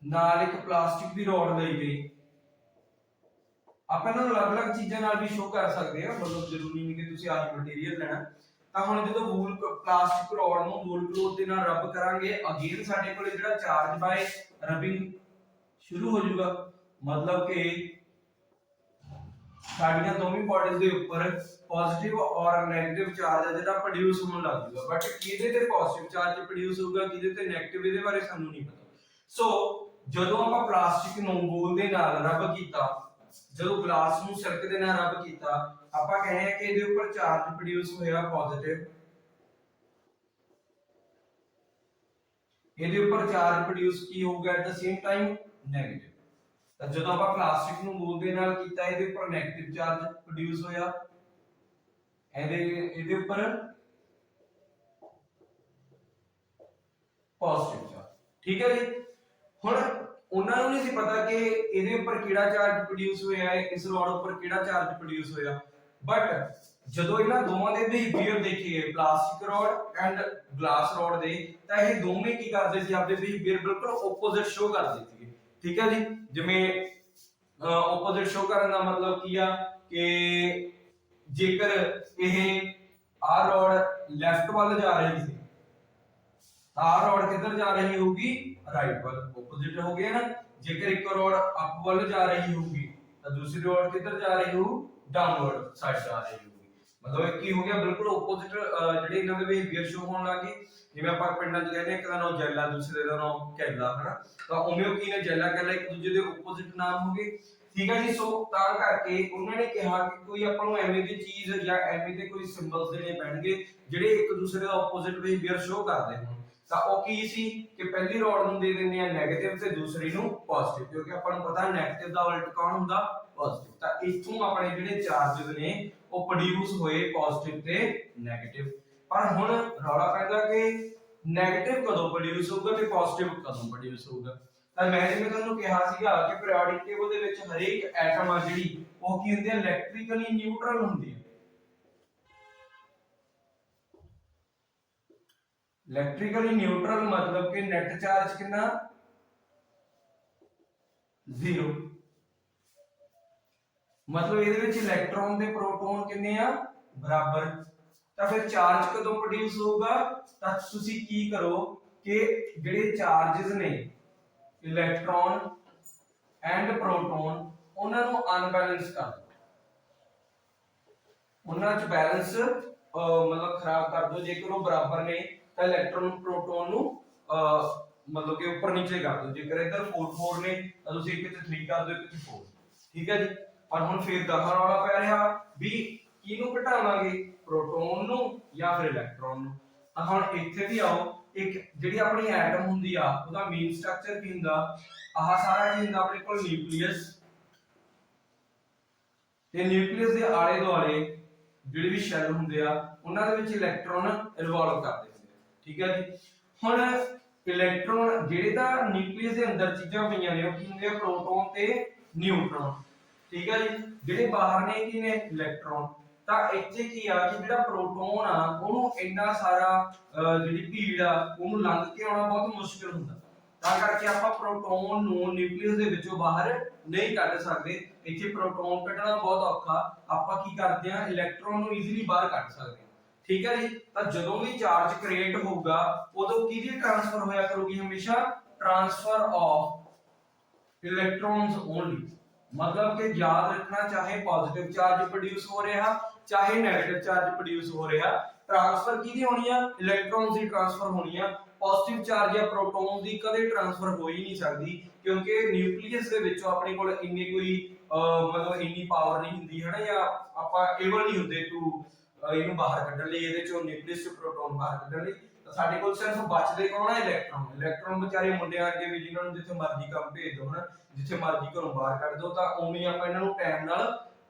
A: ਨਾਲ ਇੱਕ ਪਲਾਸਟਿਕ ਦੀ ਰੋਡ ਲਈ ਗਈ। ਆਪਾਂ ਇਹਨਾਂ ਨੂੰ ਅਲੱਗ-ਅਲੱਗ ਚੀਜ਼ਾਂ ਨਾਲ ਵੀ ਸ਼ੋ ਕਰ ਸਕਦੇ ਆ, ਮਤਲਬ ਜ਼ਰੂਰੀ ਨਹੀਂ ਕਿ ਤੁਸੀਂ ਆਹੀ ਮਟੀਰੀਅਲ ਲੈਣਾ। ਤਾਂ ਹੁਣ ਜਦੋਂ ਵੂਲ ਪਲਾਸਟਿਕ ਰੋਡ ਨੂੰ ਵੂਲ ਕਲੋਥ ਦੇ ਨਾਲ ਰਬ ਕਰਾਂਗੇ, ਅਗੇਨ ਸਾਡੇ ਕੋਲ ਜਿਹੜਾ ਚਾਰਜ ਬਾਈ ਰਬਿੰਗ ਸ਼ੁਰੂ ਹੋ ਜਾਊਗਾ, ਮਤਲਬ ਕਿ ਸਾਡੀਆਂ ਦੋਵੇਂ ਬਾਡੀਜ਼ ਦੇ ਉੱਪਰ ਪੋਜ਼ਿਟਿਵ ਔਰ ਨੈਗੇਟਿਵ ਚਾਰਜ ਹੈ ਜਿਹੜਾ ਪ੍ਰੋਡਿਊਸ ਹੋਣ ਲੱਗ ਜਾਊਗਾ। ਬਟ ਕਿਹਦੇ ਤੇ ਪੋਜ਼ਿਟਿਵ ਚਾਰਜ ਪ੍ਰੋਡਿਊਸ ਹੋਊਗਾ, ਕਿਹਦੇ ਤੇ ਨੈਗੇਟਿਵ, ਇਹਦੇ ਬਾਰੇ ਸਾਨੂੰ ਨਹੀਂ ਪਤਾ। ਸੋ ਜਦੋਂ ਆਪਾਂ ਪਲਾਸਟਿਕ ਨੂੰ ਵੂਲ ਦੇ ਨਾਲ ਰਬ ਕੀਤਾ, ਜਦੋਂ ਗਲਾਸ ਨੂੰ ਸਿਲਕ ਦੇ ਨਾਲ ਰਬ ਕੀਤਾ, ਆਪਾਂ ਕਹਿੰਦੇ ਆ ਕਿ ਇਹਦੇ ਉੱਪਰ ਚਾਰਜ ਪ੍ਰੋਡਿਊਸ ਹੋਇਆ ਪੋਜ਼ਿਟਿਵ, ਇਹਦੇ ਉੱਪਰ ਚਾਰਜ ਪ੍ਰੋਡਿਊਸ ਕੀ ਹੋਊਗਾ at the same time, negative. ਤਾਂ ਜਦੋਂ ਆਪਾਂ ਪਲਾਸਟਿਕ ਨੂੰ ਵੂਲ ਦੇ ਨਾਲ ਕੀਤਾ, ਇਹਦੇ ਉੱਪਰ ਨੈਗੇਟਿਵ ਚਾਰਜ ਪ੍ਰੋਡਿਊਸ ਹੋਇਆ, ਇਹਦੇ ਉੱਪਰ ਪੋਜ਼ਿਟਿਵ ਚਾਰਜ, ਠੀਕ ਹੈ ਜੀ। ਹੁਣ ਉਹਨਾਂ ਨੂੰ ਨਹੀਂ ਸੀ ਪਤਾ ਕਿ ਇਹਦੇ ਉੱਪਰ ਕਿਹੜਾ ਚਾਰਜ ਪ੍ਰੋਡਿਊਸ ਹੋਇਆ ਹੈ, ਇਸ ਰੋਡ ਉੱਪਰ ਕਿਹੜਾ ਚਾਰਜ ਪ੍ਰੋਡਿਊਸ ਹੋਇਆ, ਬਟ ਜਦੋਂ ਇਹਨਾਂ ਦੋਵਾਂ ਦੇ ਬਿਹੇਵੀਅਰ ਦੇਖੀਏ plastic road and glass road ਦੇ, ਤਾਂ ਇਹ ਦੋਵੇਂ ਕੀ ਕਰਦੇ ਸੀ, ਆਪਣੇ ਬਿਹੇਵੀਅਰ ਬਿਲਕੁਲ ਆਪੋਜ਼ਿਟ ਸ਼ੋ ਕਰਦੇ ਸੀਗੇ। ਠੀਕ ਹੈ ਜੀ, ਜਿਵੇਂ ਆਪੋਜ਼ਿਟ ਸ਼ੋ ਕਰਨ ਦਾ ਮਤਲਬ ਕੀ ਆ ਕਿ ਜੇਕਰ ਇਹ ਆਹ ਰੋਡ ਲੈਫਟ ਵੱਲ ਜਾ ਰਹੀ ਸੀ, ਆਹ ਰੋਡ ਕਿੱਧਰ ਜਾ ਰਹੀ ਹੋਊਗੀ, ਰਾਈਟ ਵੱਲ, ਆਪੋਜ਼ਿਟ ਹੋ ਗਿਆ ਨਾ। ਜੇਕਰ ਇੱਕ ਰੋਡ ਅਪ ਵੱਲ ਜਾ ਰਹੀ ਹੋਊਗੀ ਤਾਂ ਦੂਸਰੀ ਰੋਡ ਕਿੱਧਰ ਜਾ ਰਹੀ ਹੋਊ, ਡਾਊਨਵਰਡ ਸਾਈਡ ਜਾ ਰਹੀ ਹੋਊਗੀ। ਮਤਲਬ ਇਹ ਕੀ ਹੋ ਗਿਆ, ਬਿਲਕੁਲ ਆਪੋਜ਼ਿਟ ਜਿਹੜੇ ਇਹਨਾਂ ਦੇ ਬਿਹੇਵੀਅਰ ਸ਼ੋ ਹੋਣ ਲੱਗੇ। ਜਿਵੇਂ ਆਪਾਂ ਪਿੰਡਾਂ 'ਚ ਕਹਿੰਦੇ ਇੱਕ ਦਾ ਨਾਮ ਜੈਲਾ, ਦੂਸਰੇ ਦਾ ਨਾਮ ਕੈਲਾ, ਹਨਾ, ਤਾਂ ਉਵੇਂ ਉਹ ਕੀ ਨੇ, ਜੈਲਾ ਕੈਲਾ ਇੱਕ ਦੂਜੇ ਦੇ ਆਪੋਜ਼ਿਟ ਨਾਮ ਹੋ ਗਏ। ਠੀਕ ਹੈ ਜੀ, ਸੋ ਤਾਂ ਕਰਕੇ ਉਹਨਾਂ ਨੇ ਕਿਹਾ ਕਿ ਕੋਈ ਆਪਾਂ ਨੂੰ ਐਵੇਂ ਦੀ ਚੀਜ਼ ਜਾਂ ਐਵੇਂ ਦੇ ਕੋਈ ਸਿੰਬਲਸ ਦੇਣੇ ਪੈਣਗੇ ਜਿਹੜੇ ਇੱਕ ਦੂਸਰੇ ਦਾ ਆਪੋਜ਼ਿਟ ਬਿਹੇਵੀਅਰ ਸ਼ੋ ਕਰਦੇ ਹੋਣ। ਤਾਂ ਉਹ ਕੀ ਸੀ ਕਿ ਪਹਿਲੀ ਰੋਡ ਨੂੰ ਦੇ ਦਿੰਦੇ ਆ ਨੈਗੇਟਿਵ ਤੇ ਦੂਸਰੀ ਨੂੰ ਪੋਜ਼ਿਟਿਵ, ਕਿਉਂਕਿ ਆਪਾਂ ਨੂੰ ਪਤਾ ਨੈਗੇਟਿਵ ਦਾ ਉਲਟ ਕੌਣ ਹੁੰਦਾ, ਪੋਜ਼ਿਟਿਵ। ਤਾਂ ਇੱਥੋਂ ਆਪਣੇ ਜਿਹੜੇ ਚਾਰजेस ਨੇ ਉਹ ਪ੍ਰੋਡਿਊਸ ਹੋਏ ਪੋਜ਼ਿਟਿਵ ਤੇ ਨੈਗੇਟਿਵ। ਪਰ ਹੁਣ ਰੌਲਾ ਪੈਂਦਾ ਕਿ ਨੈਗੇਟਿਵ ਕਦੋਂ ਪ੍ਰੋਡਿਊਸ ਹੋਊਗਾ ਤੇ ਪੋਜ਼ਿਟਿਵ ਕਦੋਂ ਪ੍ਰੋਡਿਊਸ ਹੋਊਗਾ। ਤਾਂ ਮੈਂ ਜਿਵੇਂ ਤੁਹਾਨੂੰ ਕਿਹਾ ਸੀਗਾ ਕਿ ਪੀਰੀਓਡਿਕ ਟੇਬਲ ਦੇ ਵਿੱਚ ਹਰੇਕ ਐਟਮ ਆ ਜਿਹੜੀ ਉਹ ਕੀ ਹੁੰਦੀ ਹੈ, ਇਲੈਕਟ੍ਰੀਕਲੀ ਨਿਊਟਰਲ ਹੁੰਦੀ ਹੈ। ਇਲੈਕਟ੍ਰੀਕਲੀ ਨਿਊਟਰਲ ਮਤਲਬ ਕਿ ਨੈਟ ਚਾਰਜ ਕਿੰਨਾ, 0। ਮਤਲਬ ਇਹਦੇ ਵਿੱਚ ਇਲੈਕਟ੍ਰੋਨ ਤੇ ਪ੍ਰੋਟੋਨ ਕਿੰਨੇ ਆ, ਬਰਾਬਰ। ਤਾਂ ਫਿਰ ਚਾਰਜ ਕਦੋਂ ਪ੍ਰੋਡਿਊਸ ਹੋਊਗਾ, ਤਾਂ ਤੁਸੀਂ ਕੀ ਕਰੋ ਕਿ ਜਿਹੜੇ ਚਾਰजेस ਨੇ ਇਲੈਕਟ੍ਰੋਨ ਐਂਡ ਪ੍ਰੋਟੋਨ ਉਹਨਾਂ ਨੂੰ ਅਨਬੈਲੈਂਸ ਕਰ ਦਿਓ, ਉਹਨਾਂ 'ਚ ਬੈਲੈਂਸ ਮਤਲਬ ਖਰਾਬ ਕਰ ਦਿਓ। ਜੇਕਰ ਉਹ ਬਰਾਬਰ ਨੇ ਤਾਂ ਇਲੈਕਟ੍ਰੋਨ ਪ੍ਰੋਟੋਨ ਨੂੰ ਮਤਲਬ ਕਿ ਉੱਪਰ ਨੀਚੇ ਕਰ ਦਿਓ। ਜੇਕਰ ਇੱਧਰ 4 4 ਨੇ ਤਾਂ ਤੁਸੀਂ ਇੱਕ ਤੇ 3 ਕਰ ਦਿਓ, ਇੱਕ ਤੇ 4। ਠੀਕ ਹੈ ਜੀ, ਪਰ ਹੁਣ ਫੇਰ ਦਖਲ ਵਾਲਾ ਪੈ ਰਿਹਾ ਵੀ ਕਿਹਨੂੰ ਘਟਾਵਾਂਗੇ, ਪ੍ਰੋਟੋਨ ਨੂੰ ਜਾਂ ਫਿਰ ਇਲੈਕਟ੍ਰੋਨ ਨੂੰ। ਤਾਂ ਹੁਣ ਇੱਥੇ ਵੀ ਆਓ, ਇੱਕ ਜਿਹੜੀ ਆਪਣੀ ਐਟਮ ਹੁੰਦੀ ਆ ਉਹਦਾ ਮੇਨ ਸਟਰਕਚਰ ਕੀ ਹੁੰਦਾ, ਆਹ ਸਾਰਾ ਕੀ ਹੁੰਦਾ ਆਪਣੇ ਕੋਲ, ਨਿਊਕਲੀਅਸ। ਤੇ ਨਿਊਕਲੀਅਸ ਦੇ ਆਲੇ ਦੁਆਲੇ ਜਿਹੜੇ ਵੀ ਸ਼ੈਲ ਹੁੰਦੇ ਆ ਉਹਨਾਂ ਦੇ ਵਿੱਚ ਇਲੈਕਟ੍ਰੋਨ ਰਿਵੋਲਵ ਕਰਦੇ ਹੁੰਦੇ ਆ। ਠੀਕ ਹੈ ਜੀ, ਹੁਣ ਇਲੈਕਟ੍ਰੋਨ ਜਿਹੜੇ ਤਾਂ ਨਿਊਕਲੀਅਸ ਦੇ ਅੰਦਰ ਚੀਜ਼ਾਂ ਪਈਆਂ ਨੇ ਉਹ ਕੀ ਹੁੰਦੇ ਆ, ਪ੍ਰੋਟੋਨ ਤੇ ਨਿਊਟਰੋਨ। ਠੀਕ ਹੈ ਜੀ, ਜਿਹੜੇ ਬਾਹਰ ਨੇ ਕੀ ਨੇ, ਇਲੈਕਟ੍ਰੋਨ। ਤਾਂ ਇੱਥੇ ਕੀ ਆ ਕਿ ਜਿਹੜਾ ਪ੍ਰੋਟੋਨ ਆ ਉਹਨੂੰ ਇੰਨਾ ਸਾਰਾ ਜਿਹੜੀ ਭੀੜ ਆ ਉਹਨੂੰ ਲੰਘ ਕੇ ਆਉਣਾ ਬਹੁਤ ਮੁਸ਼ਕਿਲ ਹੁੰਦਾ। ਤਾਂ ਕਰਕੇ ਆਪਾਂ ਪ੍ਰੋਟੋਨ ਨੂੰ ਨਿਊਕਲੀਅਸ ਦੇ ਵਿੱਚੋਂ ਬਾਹਰ ਨਹੀਂ ਕੱਢ ਸਕਦੇ। ਇੱਥੇ ਪ੍ਰੋਟੋਨ ਕੱਢਣਾ ਬਹੁਤ ਔਖਾ, ਆਪਾਂ ਕੀ ਕਰਦੇ ਆ, ਇਲੈਕਟ੍ਰੋਨ ਨੂੰ ਈਜ਼ੀਲੀ ਬਾਹਰ ਕੱਢ ਸਕਦੇ ਹਾਂ। ਠੀਕ ਹੈ ਜੀ, ਤਾਂ ਜਦੋਂ ਵੀ ਚਾਰਜ ਕ੍ਰੀਏਟ ਹੋਊਗਾ ਉਦੋਂ ਕਿਹਦੀ ਟ੍ਰਾਂਸਫਰ ਹੋਇਆ ਕਰੂਗੀ, ਹਮੇਸ਼ਾ ਟ੍ਰਾਂਸਫਰ ਆਫ ਇਲੈਕਟ੍ਰॉन्स ਓਨਲੀ। मतलब कि याद रखना, चाहे पॉजिटिव चार्ज प्रोड्यूस हो रहा चाहे नेगेटिव चार्ज प्रोड्यूस हो रहा, ट्रांसफर की होनी है, इलेक्ट्रॉन्स की ट्रांसफर होनी है। पॉजिटिव चार्ज या प्रोटॉन की कदे ट्रांसफर हो ही नहीं सकती, क्योंकि न्यूक्लियस दे विचों अपने कोल इन्नी कोई मतलब इन्नी पावर नहीं हुंदी है ना, या आपां एबल नहीं हुंदे टू ਇਹਨੂੰ ਬਾਹਰ ਕੱਢਣ ਲਈ, ਇਹਦੇ ਚੋਂ ਨਿਊਕਲੀਅਸ ਤੋਂ ਪ੍ਰੋਟੋਨ ਬਾਹਰ ਕੱਢਣ ਲਈ। ਤਾਂ ਸਾਡੇ ਕੋਲ ਸਿਰਫ ਬਚਦੇ ਕੌਣ ਆ, ਇਲੈਕਟ੍ਰੋਨ। ਇਲੈਕਟ੍ਰੋਨ ਵਿਚਾਰੇ ਮੁੰਡਿਆਂ ਅੱਗੇ ਵੀ ਜਿਨ੍ਹਾਂ ਨੂੰ ਜਿੱਥੇ ਮਰਜ਼ੀ ਕੰਮ ਭੇਜ ਦਿਓ, ਹਨਾ, ਜਿੱਥੇ ਮਰਜ਼ੀ ਘਰੋਂ ਬਾਹਰ ਕੱਢ ਦਿਓ, ਤਾਂ ਉਵੇਂ ਆਪਾਂ ਇਹਨਾਂ ਨੂੰ ਟਾਈਮ ਨਾਲ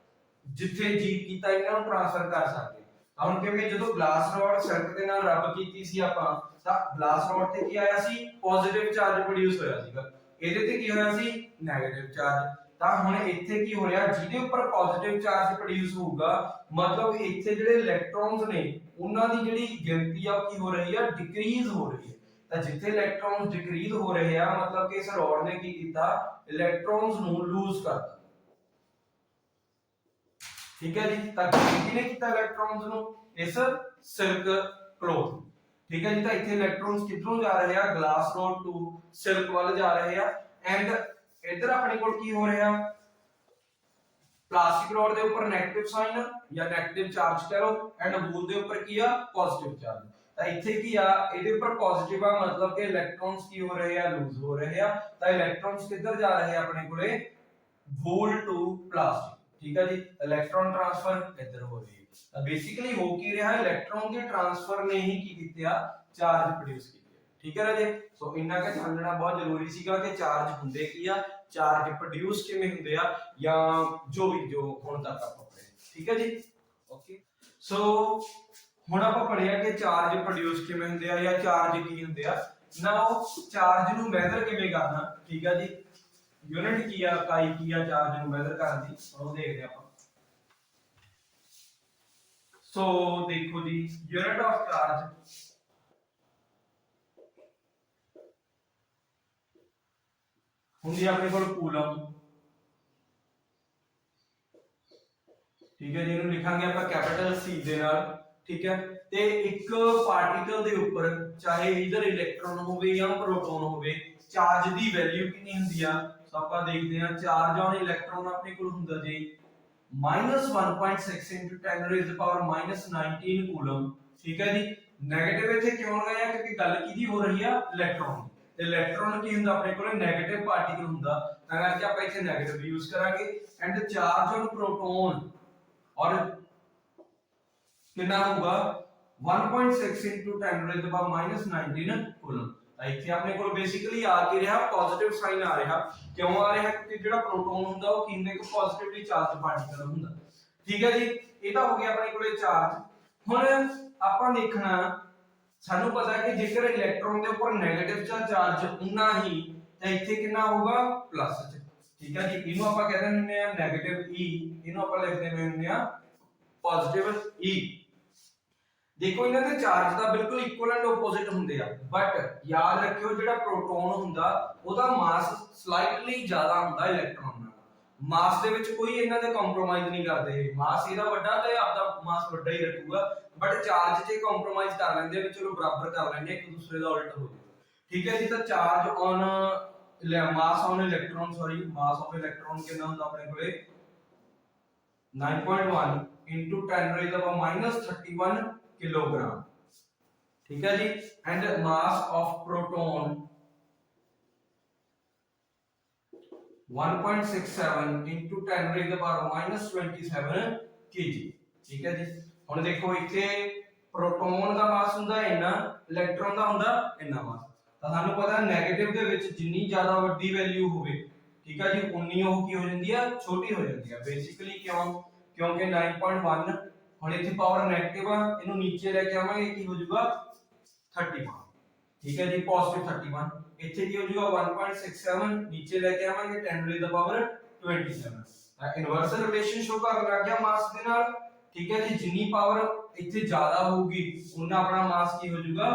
A: ਜਿੱਥੇ ਜੀ ਕੀਤਾ ਇਹਨਾਂ ਨੂੰ ਟ੍ਰਾਂਸਫਰ ਕਰ ਸਕਦੇ। ਹੁਣ ਕਿਵੇਂ, ਜਦੋਂ ਗਲਾਸ ਰੋਡ ਸਿਲਕ ਦੇ ਨਾਲ ਰੱਬ ਕੀਤੀ ਸੀ ਆਪਾਂ, ਤਾਂ ਗਲਾਸ ਰੋਡ ਤੇ ਕੀ ਆਇਆ ਸੀ, ਪੋਜ਼ਿਟਿਵ ਚਾਰਜ ਪ੍ਰੋਡਿਊਸ ਹੋਇਆ ਸੀਗਾ, ਇਹਦੇ ਤੇ ਕੀ ਹੋਇਆ ਸੀ, ਨੈਗੇਟਿਵ ਚਾਰਜ। ਤਾਂ ਹੁਣ ਇੱਥੇ ਕੀ ਹੋ ਰਿਹਾ, ਜਿਹਦੇ ਉੱਪਰ ਪੋਜ਼ਿਟਿਵ ਚਾਰਜ ਪ੍ਰੋਡਿਊਸ ਹੋਊਗਾ ਮਤਲਬ ਇੱਥੇ ਜਿਹੜੇ ਇਲੈਕਟ੍ਰੋਨਸ ਨੇ ਉਹਨਾਂ ਦੀ ਜਿਹੜੀ ਗਿਣਤੀ ਆ ਉਹ ਕੀ ਹੋ ਰਹੀ ਆ, ਡਿਕਰੀਜ਼ ਹੋ ਰਹੀ ਹੈ। ਤਾਂ ਜਿੱਥੇ ਇਲੈਕਟ੍ਰੋਨਸ ਡਿਕਰੀਜ਼ ਹੋ ਰਹੇ ਆ ਮਤਲਬ ਕਿ ਇਸ ਰੋਡ ਨੇ ਕੀ ਕੀਤਾ, ਇਲੈਕਟ੍ਰੋਨਸ ਨੂੰ ਲੂਜ਼ ਕਰਤਾ। ਠੀਕ ਹੈ ਜੀ, ਤਾਂ ਕਿਹਨੇ ਕੀਤਾ ਇਲੈਕਟ੍ਰੋਨਸ ਨੂੰ, ਇਸ ਸਿਲਕ ਕਲੋਥ। ਠੀਕ ਹੈ ਜੀ, ਤਾਂ ਇੱਥੇ ਇਲੈਕਟ੍ਰੋਨਸ ਕਿੱਧਰੋਂ ਜਾ ਰਹੇ ਆ, ਗਲਾਸ ਰੋਡ ਟੂ ਸਿਲਕ ਵੱਲ ਜਾ ਰਹੇ ਆ। ਐਂਡ इधर अपने को की हो रहा, प्लास्टिक रोड के ऊपर नेगेटिव साइन या नेगेटिव चार्ज कह लो, एंड वूल के ऊपर की आ पॉजिटिव चार्ज। तो इथे की आ ਇਹਦੇ ਉੱਪਰ पॉजिटिव आ मतलब कि इलेक्ट्रॉन्स की हो रहे हैं, लूज हो रहे हैं। तो इलेक्ट्रॉन्स किधर जा रहे हैं, अपने कोले वूल टू प्लास्टिक। ठीक है जी, इलेक्ट्रॉन ट्रांसफर इधर हो रही है। तो बेसिकली हो की रहा, इलेक्ट्रॉन के ट्रांसफर ने ही की कीते चार्ज प्रोड्यूस किया। ठीक है राजे, सो इन्ना का जानना बहुत जरूरी सीगा कि चार्ज हुंदे की आ, चार्ज प्रोड्यूस किवें हुंदे आ, या जो भी जो हुण तक आपां पढ़े। ठीक है जी, ओके। सो हुण आपां पढ़िया कि चार्ज प्रोड्यूस किवें हुंदे आ या चार्ज की हुंदे आ। नाउ चार्ज नूं मैजर किवें करना, ठीक है जी, यूनिट की आ, इकाई की आ चार्ज नूं मैजर करन दी, ओह देखदे आपां। सो देखो जी यूनिट ऑफ चार्ज ਹੁੰਦੀ ਆਪਣੇ ਕੋਲ ਕੂਲਮ ठीक है ਜਿਹਨੂੰ ਲਿਖਾਂਗੇ ਆਪਾਂ ਕੈਪੀਟਲ C ਦੇ ਨਾਲ ਠੀਕ ਹੈ ਤੇ ਇੱਕ ਪਾਰਟੀਕਲ ਦੇ ਉੱਪਰ ਚਾਹੇ ਇਧਰ ਇਲੈਕਟ੍ਰੋਨ ਹੋਵੇ ਜਾਂ ਪ੍ਰੋਟੋਨ ਹੋਵੇ ਚਾਰਜ ਦੀ ਵੈਲਿਊ ਕਿੰਨੀ ਹੁੰਦੀ ਆ ਸੋ ਆਪਾਂ ਦੇਖਦੇ ਹਾਂ ਚਾਰਜ ਔਨ ਇਲੈਕਟ੍ਰੋਨ ਆਪਣੇ ਕੋਲ ਹੁੰਦਾ ਜੀ -1.6 into 10 raised to the power -19 coulomb ਠੀਕ ਹੈ ਜੀ 네ਗੇਟਿਵ ਇੱਥੇ ਕਿਉਂ ਲਗਾਇਆ ਕਿਉਂਕਿ ਗੱਲ ਕਿਹਦੀ ਹੋ ਰਹੀ ਆ ਇਲੈਕਟ੍ਰੋਨ ਤੇ ਇਲੈਕਟ੍ਰੋਨ ਕੀ ਹੁੰਦਾ ਆਪਣੇ ਕੋਲ 네ਗੇਟਿਵ ਪਾਰਟੀਕਲ ਹੁੰਦਾ ਤਾਂ ਕਰਕੇ ਆਪਾਂ ਇੱਥੇ 네ਗੇਟਿਵ ਯੂਜ਼ ਕਰਾਂਗੇ ਐਂਡ ਚਾਰਜ ਔਨ ਪ੍ਰੋਟੋਨ और कितना होगा 1.6 into 10 raised to the power -19 coulomb ਇੱਥੇ ਆਪਣੇ ਕੋਲ ਬੇਸਿਕਲੀ ਆ ਕੀ ਰਿਹਾ ਪੋਜ਼ਿਟਿਵ ਸਾਈਨ ਆ ਰਿਹਾ ਕਿਉਂ ਆ ਰਿਹਾ ਕਿਉਂਕਿ ਜਿਹੜਾ ਪ੍ਰੋਟੋਨ ਹੁੰਦਾ ਉਹ ਕਿੰਨੇ ਕੁ ਪੋਜ਼ਿਟਿਵਲੀ ਚਾਰਜ ਪਾਰਟੀਕਲ ਹੁੰਦਾ ਠੀਕ ਹੈ ਜੀ ਇਹ ਤਾਂ ਹੋ ਗਿਆ ਆਪਣੇ ਕੋਲੇ ਚਾਰਜ ਹੁਣ ਆਪਾਂ ਦੇਖਣਾ ਸਾਨੂੰ ਪਤਾ ਹੈ ਕਿ ਜੇਕਰ ਇਲੈਕਟ੍ਰੋਨ ਦੇ ਉੱਪਰ 네ਗੇਟਿਵ ਚਾਰਜ ਉਨਾ ਹੀ ਤਾਂ ਇੱਥੇ ਕਿੰਨਾ ਹੋਊਗਾ ਪਲੱਸ ਚ ਠੀਕ ਹੈ ਜੀ ਇਹਨੂੰ ਆਪਾਂ ਕਹਿੰਦੇ ਹੁੰਦੇ ਆ 네ਗੇਟਿਵ E ਇਹਨੂੰ ਆਪਾਂ ਲਿਖਦੇ ਹੁੰਦੇ ਆ ਪੋਜ਼ਿਟਿਵ E ਦੇਖੋ ਇਹਨਾਂ ਦੇ ਚਾਰਜ ਦਾ ਬਿਲਕੁਲ ਇਕੁਅਲ ਐਂਡ ਆਪੋਜ਼ਿਟ ਹੁੰਦੇ ਆ ਬਟ ਯਾਦ ਰੱਖਿਓ ਜਿਹੜਾ ਪ੍ਰੋਟੋਨ ਹੁੰਦਾ ਉਹਦਾ ਮਾਸ ਸਲਾਈਟਲੀ ਜ਼ਿਆਦਾ ਹੁੰਦਾ ਇਲੈਕਟ੍ਰੋਨ ਨਾਲੋਂ ਮਾਸ ਦੇ ਵਿੱਚ ਕੋਈ ਇਹਨਾਂ ਦੇ ਕੰਪਰੋਮਾਈਜ਼ ਨਹੀਂ ਕਰਦੇ ਮਾਸ ਇਹਦਾ ਵੱਡਾ ਤੇ ਆਪਦਾ ਮਾਸ ਵੱਡਾ ਹੀ ਰੱਖੂਗਾ ਬਟ ਚਾਰਜ 'ਚ ਕੰਪਰੋਮਾਈਜ਼ ਕਰ ਲੈਂਦੇ ਆ ਚਲੋ ਬਰਾਬਰ ਕਰ ਲੈਂਦੇ ਇੱਕ ਦੂਸਰੇ ਦਾ ਉਲਟ ਹੋ ਜਾਊਗਾ ਠੀਕ ਹੈ ਜੀ ਤਾਂ charge on mass on electron sorry mass of electron ਕਿੰਨਾ ਹੁੰਦਾ ਆਪਣੇ ਕੋਲੇ 9.1 into 10 raised to the power -31 kilogram ठीक है जी and mass of proton 1.67 into 10 raised to the power -27 kg ठीक है जी ਹੁਣ ਦੇਖੋ ਇੱਥੇ ਪ੍ਰੋਟੋਨ ਦਾ ਮਾਸ ਹੁੰਦਾ ਇੰਨਾ ਇਲੈਕਟ੍ਰੋਨ ਦਾ ਹੁੰਦਾ ਇੰਨਾ ਮਾਸ ਤਾਂ ਸਾਨੂੰ ਪਤਾ 네ਗੇਟਿਵ ਦੇ ਵਿੱਚ ਜਿੰਨੀ ਜ਼ਿਆਦਾ ਵੱਡੀ ਵੈਲਿਊ ਹੋਵੇ ਠੀਕ ਹੈ ਜੀ ਉਨੀ ਉਹ ਕੀ ਹੋ ਜਾਂਦੀ ਆ ਛੋਟੀ ਹੋ ਜਾਂਦੀ ਆ ਬੇਸਿਕਲੀ ਕਿਉਂ ਕਿਉਂਕਿ 9.1 ਹੁਣ ਇੱਥੇ ਪਾਵਰ 네ਗੇਟਿਵ ਆ ਇਹਨੂੰ ਨੀਚੇ ਲੈ ਕੇ ਆਵਾਂਗੇ ਕੀ ਹੋ ਜਾਊਗਾ 31 ਠੀਕ ਹੈ ਜੀ ਪੋਜ਼ਿਟਿਵ 31 ਇੱਥੇ ਕੀ ਹੋ ਜਾਊਗਾ 1.67 ਨੀਚੇ ਲੈ ਕੇ ਆਵਾਂਗੇ 10 raised to the power 27 ਤਾਂ ਇਨਵਰਸ ਰਿਲੇਸ਼ਨ ਸ਼ੋ ਕਰਨ ਲੱਗ ਗਿਆ ਮਾਸ ਦੇ ਨਾਲ ਠੀਕ ਹੈ ਜੀ ਜਿੰਨੀ ਪਾਵਰ ਇੱਥੇ ਜ਼ਿਆਦਾ ਹੋਊਗੀ ਉਨਾ ਆਪਣਾ ਮਾਸ ਕੀ ਹੋ ਜਾਊਗਾ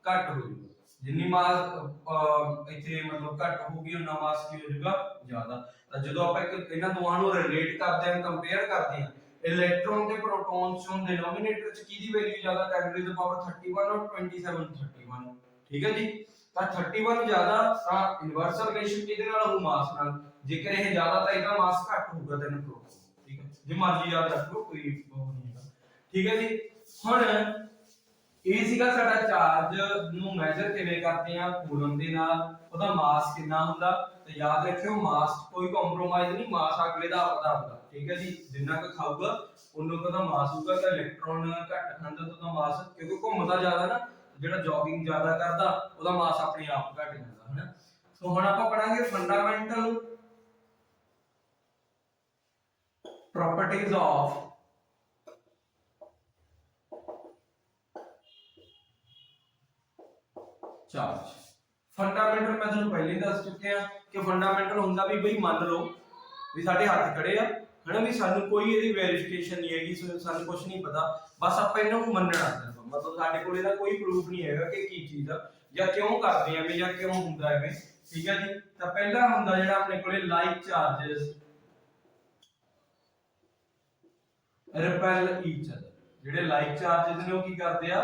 A: ਘੱਟ ਹੋ ਜਾਊਗਾ ਜਿੰਨੀ ਮਾਸ ਇੱਥੇ ਮਤਲਬ ਘੱਟ ਹੋਊਗੀ ਉਨਾ ਮਾਸ ਕੀ ਹੋ ਜਾਊਗਾ ਜ਼ਿਆਦਾ ਤਾਂ ਜਦੋਂ ਆਪਾਂ ਇਹਨਾਂ ਦੋਵਾਂ ਨੂੰ ਰਿਲੇਟ ਕਰਦੇ ਹਾਂ ਕੰਪੇਅਰ ਕਰਦੇ ਹਾਂ इलेक्ट्रॉन के प्रोटॉन्स जो डिनोमिनेटर च की दी वैल्यू ज्यादा 10 raised to the power 31 और 27 31 ठीक है जी ਤਾਂ 31 ਜ਼ਿਆਦਾ ਤਾਂ ਇਨਵਰਸ ਰਿਲੇਸ਼ਨ ਕਿਹਦੇ ਨਾਲ ਹੋਊ ਮਾਸ ਨਾਲ ਜੇਕਰ ਇਹ ਜ਼ਿਆਦਾ ਤਾਂ ਇਹਦਾ ਮਾਸ ਘੱਟ ਹੋਊਗਾ ਤੈਨੂੰ ਪ੍ਰੋਟੋਨ ਠੀਕ ਹੈ ਜੇ ਮਰਜ਼ੀ ਯਾਦ ਰੱਖੋ ਕੋਈ ਉਹ ਨਹੀਂ ਹੈਗਾ ਠੀਕ ਹੈ ਜੀ ਹੁਣ ਇਹ ਸੀਗਾ ਸਾਡਾ ਚਾਰਜ ਨੂੰ ਮੈਜ਼ਰ ਕਿਵੇਂ ਕਰਦੇ ਆ ਕੂਲਮ ਦੇ ਨਾਲ ਉਹਦਾ ਮਾਸ ਕਿੰਨਾ ਹੁੰਦਾ ਤੇ ਯਾਦ ਰੱਖਿਓ ਮਾਸ ਕੋਈ ਕੰਪਰੋਮਾਈਜ਼ ਨਹੀਂ ਮਾਸ ਅਗਲੇ ਦਾ ਆਪਦਾ ਹੁੰਦਾ ਠੀਕ ਹੈ ਜੀ ਜਿੰਨਾ ਕੁ ਖਾਊਗਾ ਉਹਨੂੰ ਦਾ ਮਾਸ ਹੋਊਗਾ ਤਾਂ ਇਲੈਕਟ੍ਰੋਨ ਘੱਟ ਖਾਂਦਾ ਤਾਂ ਉਹਦਾ ਮਾਸ ਕਿਉਂਕਿ ਘੁੰਮਦਾ ਜ਼ਿਆਦਾ ਨਾ ਜਿਹੜਾ ਜੋਗਿੰਗ ਜ਼ਿਆਦਾ ਕਰਦਾ ਉਹਦਾ ਮਾਸ ਆਪਣੇ ਆਪ ਘਟ ਜਾਂਦਾ ਹੈ ਨਾ ਸੋ ਹੁਣ ਆਪਾਂ ਪੜਾਂਗੇ fundamental properties of charge fundamental ਮੈਂ ਤੁਹਾਨੂੰ ਪਹਿਲੇ ਹੀ ਦੱਸ ਚੁੱਕਿਆ ਕਿ ਫੰਡਾਮੈਂਟਲ ਹੁੰਦਾ ਵੀ ਬਈ ਮੰਨ ਲਓ ਵੀ ਸਾਡੇ ਹੱਥ ਖੜੇ ਆ ਹਨਾ ਵੀ ਸਾਨੂੰ ਕੋਈ ਇਹਦੀ ਵੈਰੀਫਿਕੇਸ਼ਨ ਨਹੀਂ ਹੈਗੀ ਸਾਨੂੰ ਕੁਝ ਨਹੀਂ ਪਤਾ ਬਸ ਆਪਾਂ ਇਹਨਾਂ ਨੂੰ ਮੰਨਣਾ ਮਤਲਬ ਸਾਡੇ ਕੋਲ ਇਹਦਾ ਕੋਈ ਪ੍ਰੂਫ ਨਹੀਂ ਹੈਗਾ ਕਿ ਕੀ ਚੀਜ਼ ਆ ਜਾਂ ਕਿਉਂ ਕਰਦੇ ਆ ਵੀ ਜਾਂ ਕਿਉਂ ਹੁੰਦਾ ਐਵੇਂ ਠੀਕ ਹੈ ਜੀ ਤਾਂ ਪਹਿਲਾ ਹੁੰਦਾ ਜਿਹੜਾ ਆਪਣੇ ਕੋਲੇ like charges repeal each other ਜਿਹੜੇ ਲਾਈਕ ਚਾਰजेस ਨੇ ਉਹ ਕੀ ਕਰਦੇ ਆ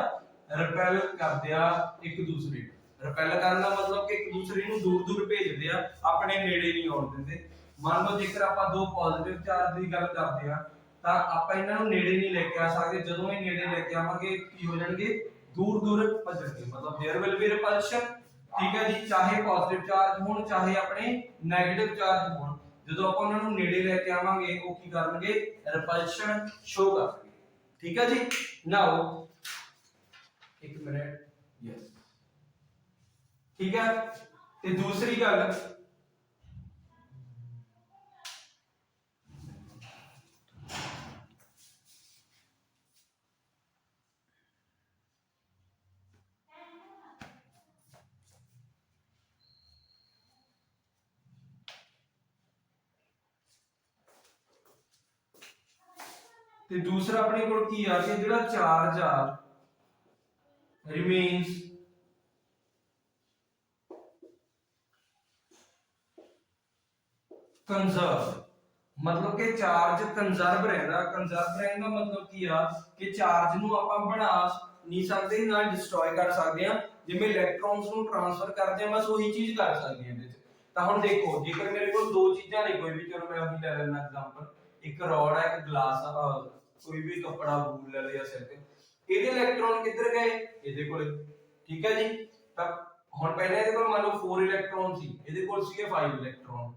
A: ਰਿਪੈਲ ਕਰਦੇ ਆ ਇੱਕ ਦੂਸਰੇ ਨੂੰ ਰਿਪੈਲ ਕਰਨ ਦਾ ਮਤਲਬ ਕਿ ਇੱਕ ਦੂਸਰੇ ਨੂੰ ਦੂਰ ਦੂਰ ਭੇਜਦੇ ਆ ਆਪਣੇ ਨੇੜੇ ਨਹੀਂ ਆਉਣ ਦਿੰਦੇ ਮੰਨ ਲਓ ਜੇਕਰ ਆਪਾਂ ਦੋ ਪੋਜ਼ਿਟਿਵ ਚਾਰਜ ਦੀ ਗੱਲ ਕਰਦੇ ਆ ਤਾਂ ਆਪਾਂ ਇਹਨਾਂ ਨੂੰ ਨੇੜੇ ਨਹੀਂ ਲੈ ਕੇ ਆ ਸਕਦੇ ਜਦੋਂ ਇਹ ਨੇੜੇ ਲੈ ਕੇ ਆਵਾਂਗੇ ਕੀ ਹੋ ਜਾਣਗੇ ਦੂਰ ਦੂਰ ਭੱਜਣਗੇ ਮਤਲਬ देयर विल बी ਰਿਪਲਸ਼ਨ ਠੀਕ ਹੈ ਜੀ ਚਾਹੇ ਪੋਜ਼ਿਟਿਵ ਚਾਰਜ ਹੋਣ ਚਾਹੇ ਆਪਣੇ 네ਗੇਟਿਵ ਚਾਰਜ ਹੋਣ ਜਦੋਂ ਆਪਾਂ ਉਹਨਾਂ ਨੂੰ ਨੇੜੇ ਲੈ ਕੇ ਆਵਾਂਗੇ ਉਹ ਕੀ ਕਰਨਗੇ ਰਿਪਲਸ਼ਨ ਸ਼ੋ ਕਰਨਗੇ ਠੀਕ ਹੈ ਜੀ ਨਾਓ ਇੱਕ ਮਿੰਟ ਯੈਸ ਠੀਕ ਹੈ ਤੇ ਦੂਸਰੀ ਗੱਲ ਤੇ ਦੂਸਰਾ ਆਪਣੇ ਕੋਲ ਕੀ ਆ ਕਿ ਜਿਹੜਾ ਚਾਰਜ ਆ remains conserve, मतलब कि चार्ज कंजर्व रहना। कंजर्व रहने का मतलब की आ कि चार्ज ਨੂੰ ਆਪਾਂ ਬਣਾ ਨਹੀਂ ਸਕਦੇ ਨਾ ਡਿਸਟਰੋਏ ਕਰ ਸਕਦੇ ਆ। ਜਿਵੇਂ ਇਲੈਕਟ੍ਰੋਨਸ ਨੂੰ ਟ੍ਰਾਂਸਫਰ ਕਰਦੇ ਆ ਬਸ ਉਹੀ ਚੀਜ਼ ਕਰ ਸਕਦੇ ਆ ਇਹਦੇ ਵਿੱਚ। ਤਾਂ ਹੁਣ ਦੇਖੋ ਜੇਕਰ ਮੇਰੇ ਕੋਲ ਦੋ ਚੀਜ਼ਾਂ ਨੇ ਕੋਈ ਵੀ, ਚਲੋ ਮੈਂ ਉਹੀ ਲੈ ਲੈਣਾ ਐਗਜ਼ਾਮਪਲ, ਇੱਕ ਰੋਡ ਹੈ ਇੱਕ ਗਲਾਸ ਆ, ਕੋਈ ਵੀ ਕੱਪੜਾ ਬੂਲ ਲੈ ਲਿਆ ਸਿਰ ਤੇ, ਇਹਦੇ ਇਲੈਕਟ੍ਰੋਨ ਕਿੱਧਰ ਗਏ, ਇਹਦੇ ਕੋਲੇ, ਠੀਕ ਹੈ ਜੀ। ਤਾਂ ਹੁਣ ਪਹਿਲਾਂ ਇਹਦੇ ਕੋਲ ਮੰਨ ਲਓ 4 ਇਲੈਕਟ੍ਰੋਨ ਸੀ, ਇਹਦੇ ਕੋਲ ਸੀਗੇ 5 ਇਲੈਕਟ੍ਰੋਨ,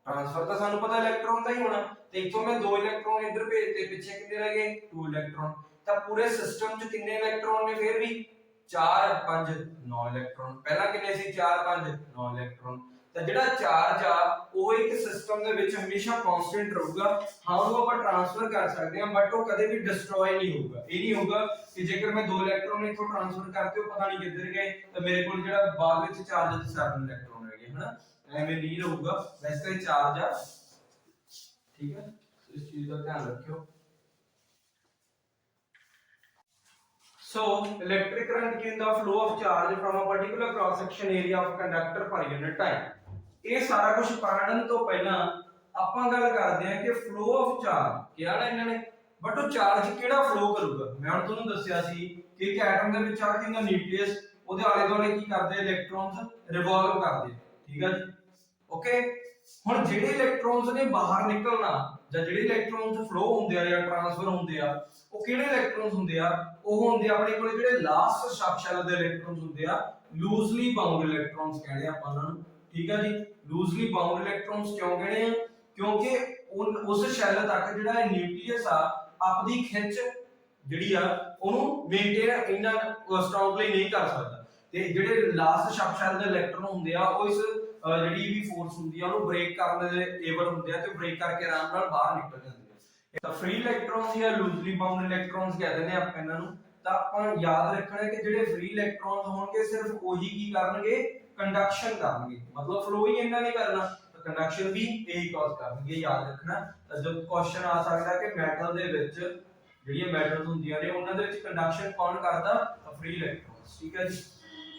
A: ट्रांसफर तो सानू पता इलेक्ट्रॉन का ही होना, तो इथों मैं 2 इलेक्ट्रॉन इधर भेजते, पीछे कितने रह गए 2 इलेक्ट्रॉन। तो पूरे सिस्टम च कितने इलेक्ट्रॉन ने फिर भी 4 5 9 इलेक्ट्रॉन, पहला कितने सी 4 5 9 इलेक्ट्रॉन। तो जेड़ा चार्ज आ वो एक सिस्टम दे विच हमेशा कांस्टेंट रहूगा। हां वो अपन ट्रांसफर कर सकते हैं बट वो कदे भी डिस्ट्रॉय नहीं होगा। ये नहीं होगा कि जेकर मैं 2 इलेक्ट्रॉन इथों ट्रांसफर करते हो पता नहीं किधर गए, तो मेरे को जेड़ा बाद विच चार्ज दे 7 इलेक्ट्रॉन रह गए, है ना, ऐਵੇਂ नहीं रहूगा। वैसे चार्ज आ, ठीक है, तो इस चीज का ध्यान रखियो। So electric current की the flow of charge from a particular cross section area of conductor per unit time। ਇਹ ਸਾਰਾ ਕੁਝ ਪੜਨ ਤੋਂ ਪਹਿਲਾਂ ਆਪਾਂ ਗੱਲ ਕਰਦੇ ਹਾਂ ਕਿ flow of charge ਕਿਹਾ ਨਾ ਇਹਨਾਂ ਨੇ, ਬਟ ਉਹ ਚਾਰਜ ਕਿਹੜਾ ਫਲੋ ਕਰੂਗਾ। ਮੈਂ ਹੁਣ ਤੁਹਾਨੂੰ ਦੱਸਿਆ ਸੀ ਕਿ ਇੱਕ ਐਟਮ ਦੇ ਵਿੱਚ ਚਾਰਜ ਹੁੰਦਾ ਨਿਊਕਲੀਅਸ, ਉਹਦੇ ਆਲੇ ਦੁਆਲੇ ਕੀ ਕਰਦੇ ਇਲੈਕਟ੍ਰੋਨਸ ਰਿਵੋਲਵ ਕਰਦੇ, ਠੀਕ ਹੈ ਜੀ, ओके। ਹੁਣ ਜਿਹੜੇ ਇਲੈਕਟ੍ਰੋਨਸ ਨੇ ਬਾਹਰ ਨਿਕਲਣਾ ਜਾਂ ਜਿਹੜੇ ਇਲੈਕਟ੍ਰੋਨਸ ਫਲੋ ਹੁੰਦੇ ਆ ਜਾਂ ਟ੍ਰਾਂਸਫਰ ਹੁੰਦੇ ਆ, ਉਹ ਕਿਹੜੇ ਇਲੈਕਟ੍ਰੋਨਸ ਹੁੰਦੇ ਆ, ਉਹ ਹੁੰਦੇ ਆ ਆਪਣੇ ਕੋਲੇ ਜਿਹੜੇ ਲਾਸਟ ਸਬਸ਼ੈਲ ਦੇ ਇਲੈਕਟ੍ਰੋਨਸ ਹੁੰਦੇ ਆ, ਲੂਜ਼ਲੀ ਬਾਉਂਡ ਇਲੈਕਟ੍ਰੋਨਸ ਕਹਿੰਦੇ ਆਪਾਂ ਉਹਨਾਂ ਨੂੰ, ਠੀਕ ਹੈ ਜੀ। ਲੂਜ਼ਲੀ ਬਾਉਂਡ ਇਲੈਕਟ੍ਰੋਨਸ ਕਿਉਂ ਕਹਿੰਦੇ ਆ, ਕਿਉਂਕਿ ਉਸ ਸ਼ੈਲ ਤੱਕ ਜਿਹੜਾ ਨਿਊਕਲੀਅਸ ਆ ਆਪਣੀ ਖਿੱਚ ਜਿਹੜੀ ਆ ਉਹਨੂੰ ਮੇਨਟੇਨ ਇੰਨਾ ਸਟਰੋਂਗਲੀ ਨਹੀਂ ਕਰ ਸਕਦਾ, ਤੇ ਜਿਹੜੇ ਲਾਸਟ ਸਬਸ਼ੈਲ ਦੇ ਇਲੈਕਟ੍ਰੋਨ ਹੁੰਦੇ ਆ ਉਹ ਇਸ ਜਿਹੜੀ ਵੀ ਫੋਰਸ ਹੁੰਦੀ ਆ ਉਹਨੂੰ ਬ੍ਰੇਕ ਕਰਨ ਦੇ ਏਬਲ ਹੁੰਦੇ ਆ ਤੇ ਬ੍ਰੇਕ ਕਰਕੇ ਆਰਾਮ ਨਾਲ ਬਾਹਰ ਨਿਕਲ ਜਾਂਦੇ ਆ। ਤਾਂ ਫ੍ਰੀ ਇਲੈਕਟ੍ਰੋਨਸ ਜਾਂ ਲੂਜ਼ਲੀ ਬਾਉਂਡ ਇਲੈਕਟ੍ਰੋਨਸ ਕਹਿੰਦੇ ਨੇ ਆਪਾਂ ਇਹਨਾਂ ਨੂੰ। ਤਾਂ ਆਪਾਂ ਯਾਦ ਰੱਖਣਾ ਕਿ ਜਿਹੜੇ ਫ੍ਰੀ ਇਲੈਕਟ੍ਰੋਨਸ ਹੋਣਗੇ ਸਿਰਫ ਉਹੀ ਕੀ ਕਰਨਗੇ, ਕੰਡਕਸ਼ਨ ਕਰਨਗੇ, ਮਤਲਬ ਫਲੋ ਹੀ ਇਹਨਾਂ ਨੇ ਕਰਨਾ, ਤਾਂ ਕੰਡਕਸ਼ਨ ਵੀ ਇਹੀ ਕਾਜ਼ ਕਰਨਗੇ, ਯਾਦ ਰੱਖਣਾ। ਤਾਂ ਜਦ ਕੁਐਸਚਨ ਆ ਸਕਦਾ ਕਿ ਮੈਟਲ ਦੇ ਵਿੱਚ ਜਿਹੜੀਆਂ ਮੈਟਲਸ ਹੁੰਦੀਆਂ ਨੇ ਉਹਨਾਂ ਦੇ ਵਿੱਚ ਕੰਡਕਸ਼ਨ ਕੌਣ ਕਰਦਾ, ਤਾਂ ਫ੍ਰੀ ਇਲੈਕਟ੍ਰੋਨਸ, ਠੀਕ ਹੈ ਜੀ।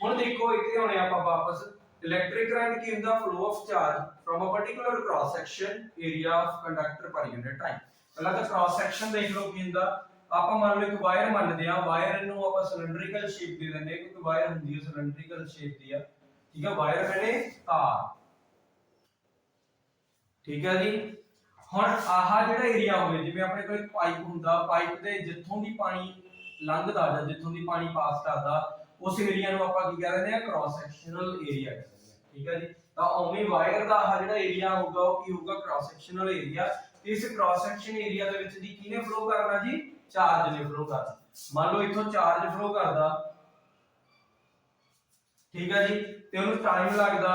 A: ਹੁਣ ਦੇਖੋ ਇੱਥੇ ਆਉਣੇ ਆਪਾਂ ਵਾਪਸ, electric current की the flow of charge from a particular cross section area of conductor per unit time। ਪਹਿਲਾਂ ਤਾਂ cross section ਦੇਖ ਲਓ ਕੀ ਹੁੰਦਾ। ਆਪਾਂ ਮੰਨ ਲਓ ਇੱਕ ਵਾਇਰ ਮੰਨਦੇ ਆ, ਵਾਇਰ ਨੂੰ ਆਪਾਂ ਸਿਲੰਡਰੀਕਲ ਸ਼ੇਪ ਦੇ ਦਿੰਦੇ ਕਿਉਂਕਿ ਵਾਇਰ ਹੁੰਦੀ ਹੈ ਸਿਲੰਡਰੀਕਲ ਸ਼ੇਪ ਦੀ ਆ, ਠੀਕ ਹੈ। ਵਾਇਰ ਮੈਨੇ ਤਾਰ, ਠੀਕ ਹੈ ਜੀ। ਹੁਣ ਆਹ ਜਿਹੜਾ ਏਰੀਆ ਹੋਵੇ, ਜਿਵੇਂ ਆਪਣੇ ਕੋਲ ਇੱਕ ਪਾਈਪ ਹੁੰਦਾ, ਪਾਈਪ ਦੇ ਜਿੱਥੋਂ ਦੀ ਪਾਣੀ ਲੰਘਦਾ ਜਾਂ ਜਿੱਥੋਂ ਦੀ ਪਾਣੀ ਪਾਸ ਕਰਦਾ ਉਸ ਏਰੀਆ ਨੂੰ ਆਪਾਂ ਕੀ ਕਹਿੰਦੇ ਆ, ਕ੍ਰਾਸ ਸੈਕਸ਼ਨਲ ਏਰੀਆ ਕਹਿੰਦੇ ਆ, ਠੀਕ ਹੈ ਜੀ। ਤਾਂ ਉਵੇਂ ਵਾਇਰ ਦਾ ਆਹ ਜਿਹੜਾ ਏਰੀਆ ਹੋਊਗਾ ਉਹ ਕੀ ਹੋਊਗਾ, ਕ੍ਰਾਸ ਸੈਕਸ਼ਨਲ ਏਰੀਆ। ਇਸ ਕ੍ਰਾਸ ਸੈਕਸ਼ਨ ਏਰੀਆ ਦੇ ਵਿੱਚ ਦੀ ਕਿਹਨੇ ਫਲੋ ਕਰਨਾ ਜੀ, ਚਾਰਜ ਨੇ ਫਲੋ ਕਰਨਾ। ਮੰਨ ਲਓ ਇੱਥੋਂ ਚਾਰਜ ਫਲੋ ਕਰਦਾ, ਠੀਕ ਹੈ ਜੀ, ਤੇ ਉਹਨੂੰ ਟਾਈਮ ਲੱਗਦਾ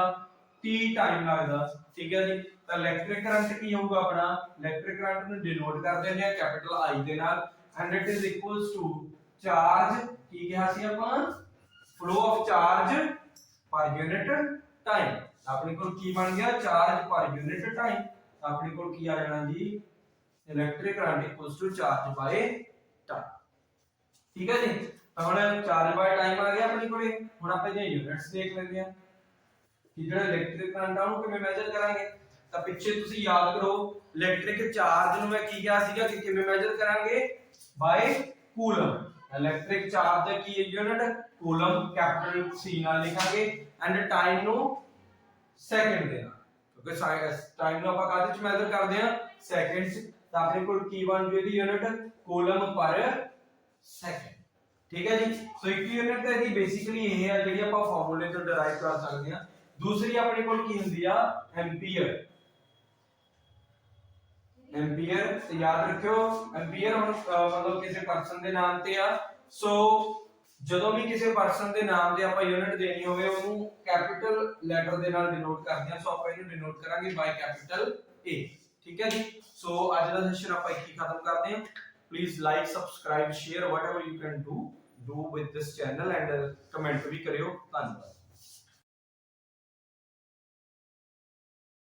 A: t ਟਾਈਮ ਲੱਗਦਾ, ਠੀਕ ਹੈ ਜੀ। ਤਾਂ ਇਲੈਕਟ੍ਰਿਕ ਕਰੰਟ ਕੀ ਹੋਊਗਾ ਆਪਣਾ, ਇਲੈਕਟ੍ਰਿਕ ਕਰੰਟ ਨੂੰ ਡਿਨੋਟ ਕਰ ਦਿੰਦੇ ਆ ਕੈਪੀਟਲ I ਦੇ ਨਾਲ, and it is equals to charge, ਕੀ ਕਿਹਾ ਸੀ ਆਪਾਂ, flow of charge per unit time. ਆਪਣੇ ਕੋਲ ਕੀ ਬਣ ਗਿਆ, ਚਾਰਜ ਪਰ ਯੂਨਿਟ ਟਾਈਮ। ਆਪਣੇ ਕੋਲ ਕੀ ਆ ਜਾਣਾ ਜੀ, electric current equals to charge by time, ਠੀਕ ਹੈ ਜੀ। ਤਾਂ ਹੁਣ ਚਾਰਜ ਬਾਈ ਟਾਈਮ ਆ ਗਿਆ ਆਪਣੇ ਕੋਲੇ। ਹੁਣ ਆਪਾਂ ਜੇ ਯੂਨਿਟਸ ਦੇਖ ਲੈਂਦੇ ਆ ਕਿ ਜਿਹੜਾ ਇਲੈਕਟ੍ਰਿਕ ਕਰੰਟ ਆ ਉਹਨੂੰ ਕਿਵੇਂ ਮੈਜ਼ਰ ਕਰਾਂਗੇ। ਤਾਂ ਪਿੱਛੇ ਤੁਸੀਂ ਯਾਦ ਕਰੋ ਇਲੈਕਟ੍ਰਿਕ ਚਾਰਜ ਨੂੰ ਮੈਂ ਕੀ ਕਿਹਾ ਸੀਗਾ ਕਿ ਕਿਵੇਂ ਮੈਜ਼ਰ ਕਰਾਂਗੇ, ਬਾਈ ਕੂਲਮ। ਇਲੈਕਟ੍ਰਿਕ ਚਾਰਜ ਦਾ ਕੀ ਯੂਨਿਟ, ਕੂਲਮ, ਕੈਪੀਟਲ C ਨਾਲ ਲਿਖਾਂਗੇ, ਐਂਡ ਟਾਈਮ ਨੂੰ ਸੈਕਿੰਡ ਦੇ ਨਾਲ, ਕਿਉਂਕਿ ਟਾਈਮ ਨੂੰ ਆਪਾਂ ਕਾਹਦੇ ਚ ਮੈਜ਼ਰ ਕਰਦੇ ਆ, ਸੈਕਿੰਡਸ। ਤਾਂ ਆਪਣੇ ਕੋਲ ਕੀ ਬਣ ਜੂ ਇਹਦੀ ਯੂਨਿਟ, ਕੂਲਮ ਪਰ ਸੈਕਿੰਡ, ਠੀਕ ਹੈ ਜੀ। ਸੋ ਇੱਕ ਯੂਨਿਟ ਤਾਂ ਇਹਦੀ ਬੇਸਿਕਲੀ ਇਹ ਹੈ ਜਿਹੜੀ ਆਪਾਂ ਫਾਰਮੂਲੇ ਤੋਂ ਡਿਰਾਈਵ ਕਰ ਸਕਦੇ ਆ। ਦੂਸਰੀ ਆਪਣੇ ਕੋਲ ਕੀ ਹੁੰਦੀ ਆ, ਐਂਪੀਅਰ। एम्पियर तो याद रखियो, एम्पियर ਹੁਣ ਮਤਲਬ ਕਿਸੇ ਪਰਸਨ ਦੇ ਨਾਮ ਤੇ ਆ। ਸੋ ਜਦੋਂ ਵੀ ਕਿਸੇ ਪਰਸਨ ਦੇ ਨਾਮ ਤੇ ਆਪਾਂ ਯੂਨਿਟ ਦੇਣੀ ਹੋਵੇ ਉਹਨੂੰ ਕੈਪੀਟਲ ਲੈਟਰ ਦੇ ਨਾਲ ਡਿਨੋਟ ਕਰਦੇ ਆ। ਸੋ ਆਪਾਂ ਇਹਨੂੰ ਡਿਨੋਟ ਕਰਾਂਗੇ ਬਾਈ ਕੈਪੀਟਲ A, ਠੀਕ ਹੈ ਜੀ। ਸੋ ਅੱਜ ਦਾ ਸੈਸ਼ਨ ਆਪਾਂ ਇੱਥੇ ਖਤਮ ਕਰਦੇ ਹਾਂ। Please like, subscribe, share, whatever you can do with this channel and comment ਵੀ ਕਰਿਓ। ਧੰਨਵਾਦ।